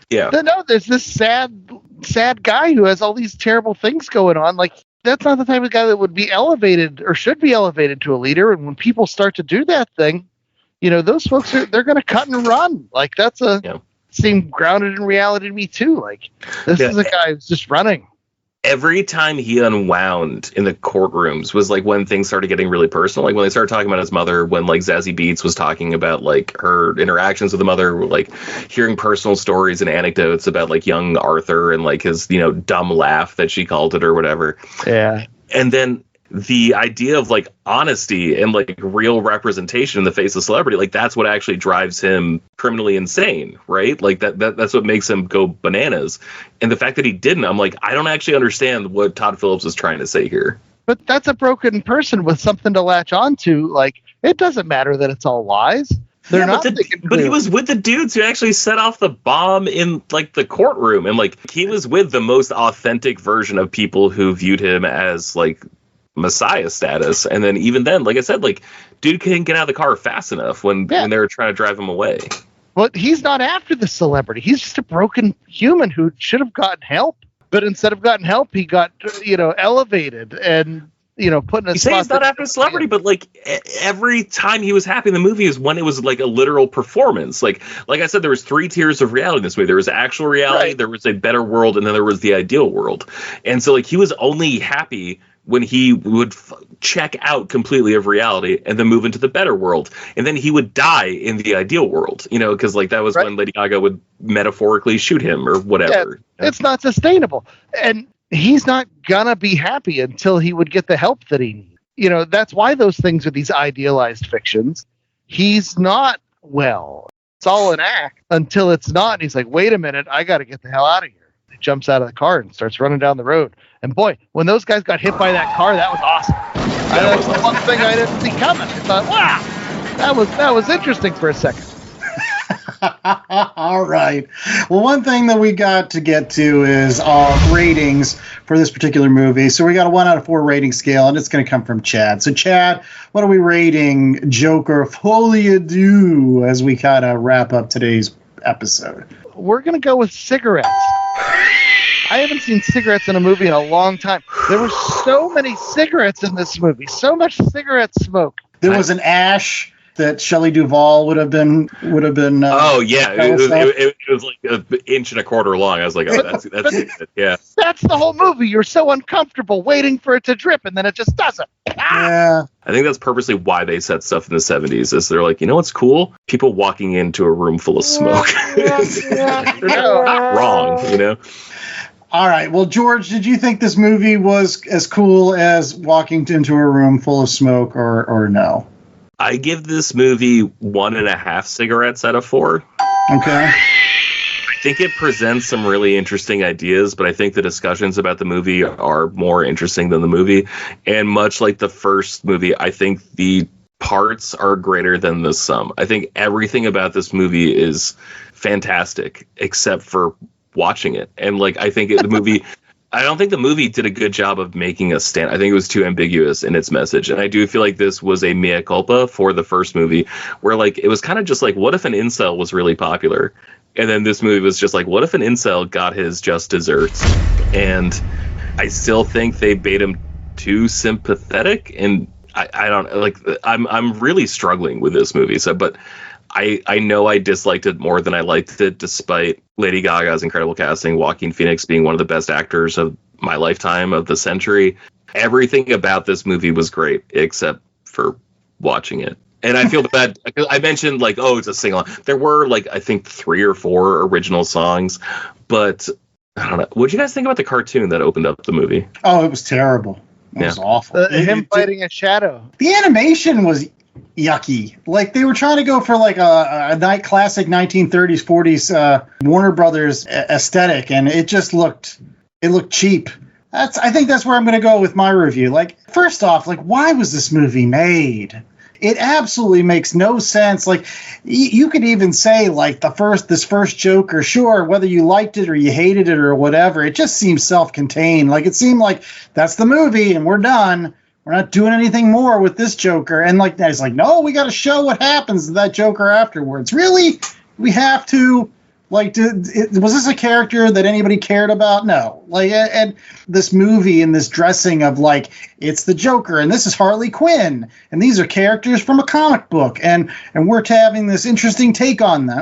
Yeah. No, there's this sad guy who has all these terrible things going on. Like, that's not the type of guy that would be elevated or should be elevated to a leader. And when people start to do that thing, those folks they're going to cut and run. Like, that's seemed grounded in reality to me too. Like, this is a guy who's just running. Every time he unwound in the courtrooms was like when things started getting really personal. Like when they started talking about his mother, when like Zazie Beetz was talking about like her interactions with the mother, like hearing personal stories and anecdotes about like young Arthur and like his, dumb laugh that she called it or whatever. Yeah. And then the idea of like honesty and like real representation in the face of celebrity, like that's what actually drives him criminally insane, right? Like that's what makes him go bananas. And the fact that he didn't, I'm like, I don't actually understand what Todd Phillips is trying to say here. But that's a broken person with something to latch onto. Like, it doesn't matter that it's all lies. They're not but he was with the dudes who actually set off the bomb in like the courtroom, and like he was with the most authentic version of people who viewed him as like Messiah status. And then even then, like I said, like dude couldn't get out of the car fast enough when they were trying to drive him away. But he's not after the celebrity. He's just a broken human who should have gotten help. But instead of gotten help, he got elevated and put in a spot. You say he's not after celebrity, but like every time he was happy in the movie is when it was like a literal performance. Like I said, there was 3 tiers of reality in this movie. There was actual reality, there was a better world, and then there was the ideal world. And so like he was only happy when he would check out completely of reality and then move into the better world. And then he would die in the ideal world, because like that was when Lady Gaga would metaphorically shoot him or whatever. Yeah, it's not sustainable. And he's not gonna be happy until he would get the help that he needs. That's why those things are these idealized fictions. He's not well. It's all an act until it's not. And he's like, wait a minute, I got to get the hell out of here. He jumps out of the car and starts running down the road. And boy, when those guys got hit by that car, that was awesome. That's the one thing I didn't see coming. I thought, wow, that was interesting for a second. All right. Well, one thing that we got to get to is ratings for this particular movie. So we got a 1 out of 4 rating scale, and it's going to come from Chad. So Chad, what are we rating Joker Folie Deux as we kind of wrap up today's episode? We're going to go with cigarettes. I haven't seen cigarettes in a movie in a long time. There were so many cigarettes in this movie. So much cigarette smoke. There was an ash that Shelley Duvall would have been. Oh yeah, it was like an inch and a quarter long. I was like, oh, that's yeah. That's the whole movie. You're so uncomfortable waiting for it to drip, and then it just doesn't. Yeah. I think that's purposely why they set stuff in the 70s. Is they're like, what's cool? People walking into a room full of smoke. They're not wrong, All right. Well, George, did you think this movie was as cool as walking into a room full of smoke, or no? I give this movie 1.5 cigarettes out of 4. Okay. I think it presents some really interesting ideas, but I think the discussions about the movie are more interesting than the movie. And much like the first movie, I think the parts are greater than the sum. I think everything about this movie is fantastic, except for watching it. And like, I think the movie, I don't think the movie did a good job of making us stand. I think it was too ambiguous in its message. And I do feel like this was a mea culpa for the first movie, where like, it was kind of just like, what if an incel was really popular? And then this movie was just like, what if an incel got his just desserts? And I still think they made him too sympathetic. And I don't like, I'm really struggling with this movie. So, but I know I disliked it more than I liked it, despite Lady Gaga's incredible casting, Joaquin Phoenix being one of the best actors of my lifetime, of the century. Everything about this movie was great, except for watching it. And I feel bad. I mentioned like, oh, it's a sing-along. There were like, I think 3 or 4 original songs, but I don't know. What'd you guys think about the cartoon that opened up the movie? Oh, it was terrible. It was awful. Him fighting a shadow. The animation was yucky. Like they were trying to go for like a classic 1930s, 40s Warner Brothers aesthetic, and it just looked cheap. I think that's where I'm going to go with my review. Like, first off, like, why was this movie made? It absolutely makes no sense. Like, you could even say, like, this first Joker, sure, whether you liked it or you hated it or whatever, it just seems self-contained. Like, it seemed like that's the movie and we're done. We're not doing anything more with this Joker. And, like, it's like, no, we got to show what happens to that Joker afterwards. Really? We have to? Like, was this a character that anybody cared about? No. Like, and this movie and this dressing of, like, it's the Joker, and this is Harley Quinn, and these are characters from a comic book, and we're having this interesting take on them.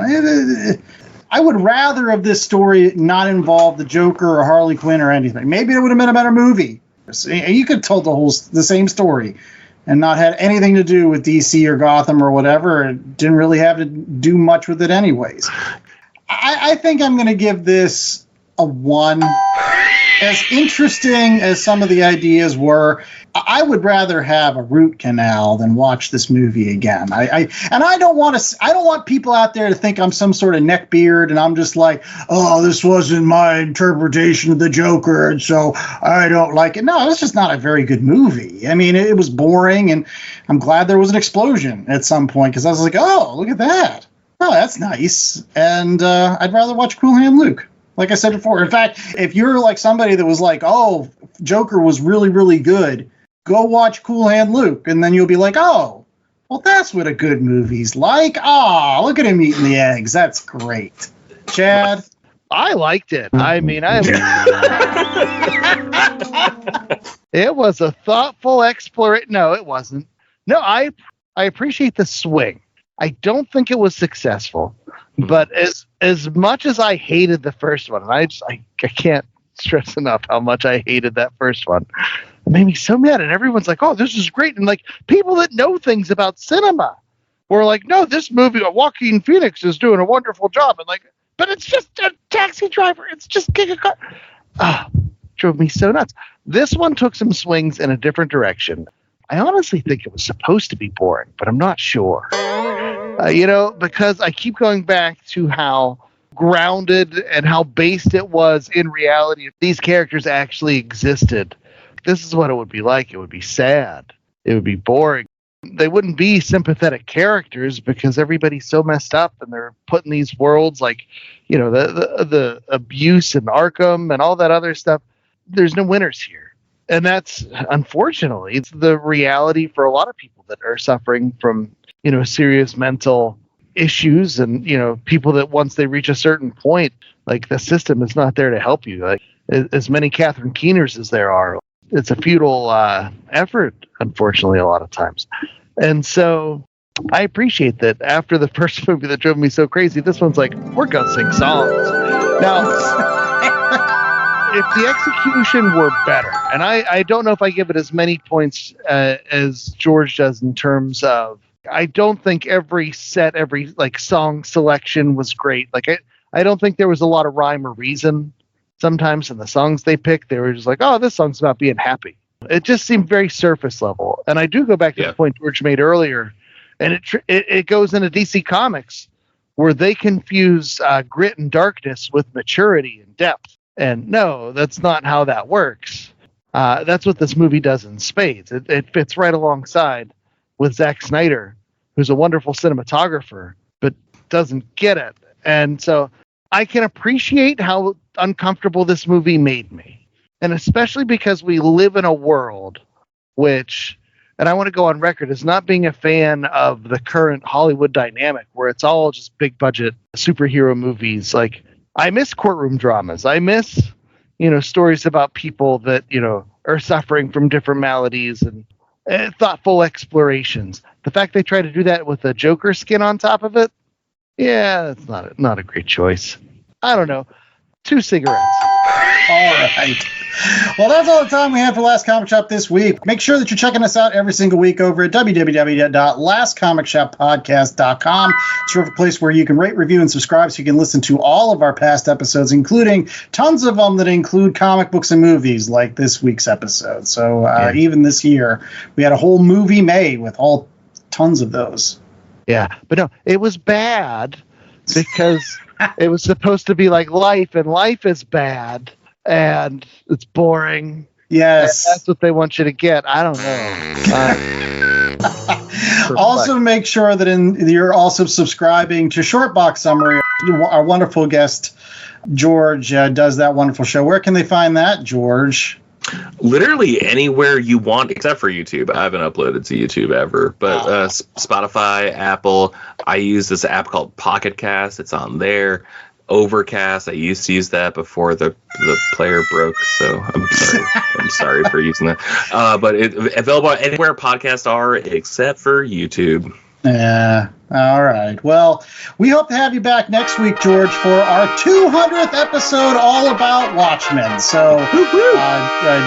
I would rather of this story not involve the Joker or Harley Quinn or anything. Maybe it would have been a better movie. You could have told the same story and not had anything to do with DC or Gotham or whatever. It didn't really have to do much with it anyways. I think I'm going to give this a 1. As interesting as some of the ideas were, I would rather have a root canal than watch this movie again. I don't want people out there to think I'm some sort of neckbeard and I'm just like, oh, this wasn't my interpretation of the Joker, and so I don't like it. No, it's just not a very good movie. I mean, it was boring, and I'm glad there was an explosion at some point because I was like, oh, look at that. Oh, that's nice. And I'd rather watch Cool Hand Luke, like I said before. In fact, if you're like somebody that was like, oh, Joker was really, really good, go watch Cool Hand Luke. And then you'll be like, oh, well, that's what a good movie's like. Ah, look at him eating the eggs. That's great. Chad? I liked it. I mean, it was a thoughtful exploration. No, it wasn't. No, I appreciate the swing. I don't think it was successful, but as much as I hated the first one, and I can't stress enough how much I hated that first one. It made me so mad, and everyone's like, "Oh, this is great!" And like people that know things about cinema were like, "No, this movie, Joaquin Phoenix is doing a wonderful job," and like, but it's just a taxi driver. It's just Gaga. Drove me so nuts. This one took some swings in a different direction. I honestly think it was supposed to be boring, but I'm not sure. Because I keep going back to how grounded and how based it was in reality. If these characters actually existed, this is what it would be like. It would be sad. It would be boring. They wouldn't be sympathetic characters because everybody's so messed up and they're put in these worlds like, the abuse and Arkham and all that other stuff. There's no winners here. And that's, unfortunately, it's the reality for a lot of people that are suffering from serious mental issues and, people that once they reach a certain point, like the system is not there to help you. Like as many Catherine Keeners as there are, it's a futile effort, unfortunately, a lot of times. And so I appreciate that after the first movie that drove me so crazy, this one's like, we're going to sing songs. Now, if the execution were better, and I don't know if I give it as many points as George does in terms of, I don't think every song selection was great. Like I don't think there was a lot of rhyme or reason sometimes in the songs they picked. They were just like, oh, this song's about being happy. It just seemed very surface level. And I do go back to the point George made earlier And it goes into DC Comics, where they confuse grit and darkness with maturity and depth. And no, that's not how that works. That's what this movie does in spades. It fits right alongside with Zack Snyder, who's a wonderful cinematographer, but doesn't get it. And so I can appreciate how uncomfortable this movie made me. And especially because we live in a world which, and I want to go on record as not being a fan of the current Hollywood dynamic where it's all just big budget superhero movies. Like, I miss courtroom dramas. I miss, stories about people that, are suffering from different maladies and thoughtful explorations. The fact they try to do that with a Joker skin on top of it, yeah, that's not a great choice. I don't know. 2 cigarettes. All right. Well, that's all the time we have for Last Comic Shop this week. Make sure that you're checking us out every single week over at www.lastcomicshoppodcast.com. It's a place where you can rate, review, and subscribe so you can listen to all of our past episodes, including tons of them that include comic books and movies, like this week's episode. So even this year, we had a whole movie May with all tons of those. Yeah, but no, it was bad because it was supposed to be like life, and life is bad. And it's boring. Yes. That's what they want you to get. I don't know. Also, make sure that you're also subscribing to Shortbox Summary. Our wonderful guest, George, does that wonderful show. Where can they find that, George? Literally anywhere you want, except for YouTube. I haven't uploaded to YouTube ever. But Spotify, Apple. I use this app called Pocket Cast. It's on there. Overcast. I used to use that before the player broke, so I'm sorry. I'm sorry for using that. But it's available anywhere podcasts are except for YouTube. Yeah. All right. Well, we hope to have you back next week, George, for our 200th episode all about Watchmen. So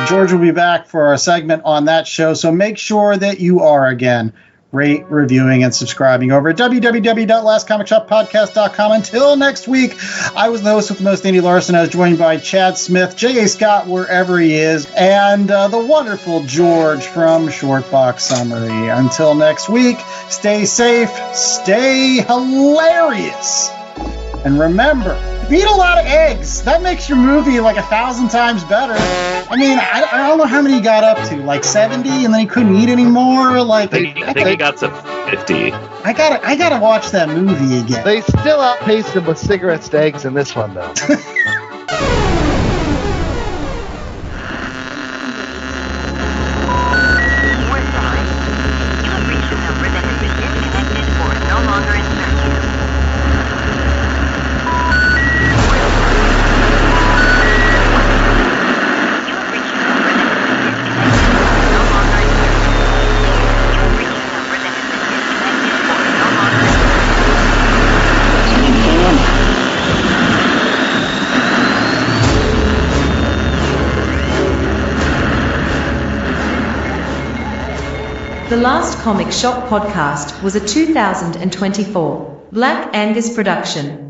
George will be back for a segment on that show. So make sure that you are, again, rate, reviewing, and subscribing over at www.lastcomicshoppodcast.com. Until next week, I was the host with the most, Andy Larson. I was joined by Chad Smith, J.A. Scott, wherever he is, and the wonderful George from Shortbox Summary. Until next week, stay safe, stay hilarious, and remember, eat a lot of eggs. That makes your movie like 1,000 times better. I mean, I don't know how many he got up to, like 70, and then he couldn't eat anymore. Like I think he got to 50. I gotta watch that movie again. They still outpaced him with cigarettes to eggs in this one, though. The Last Comic Shop podcast was a 2024 Black Angus production.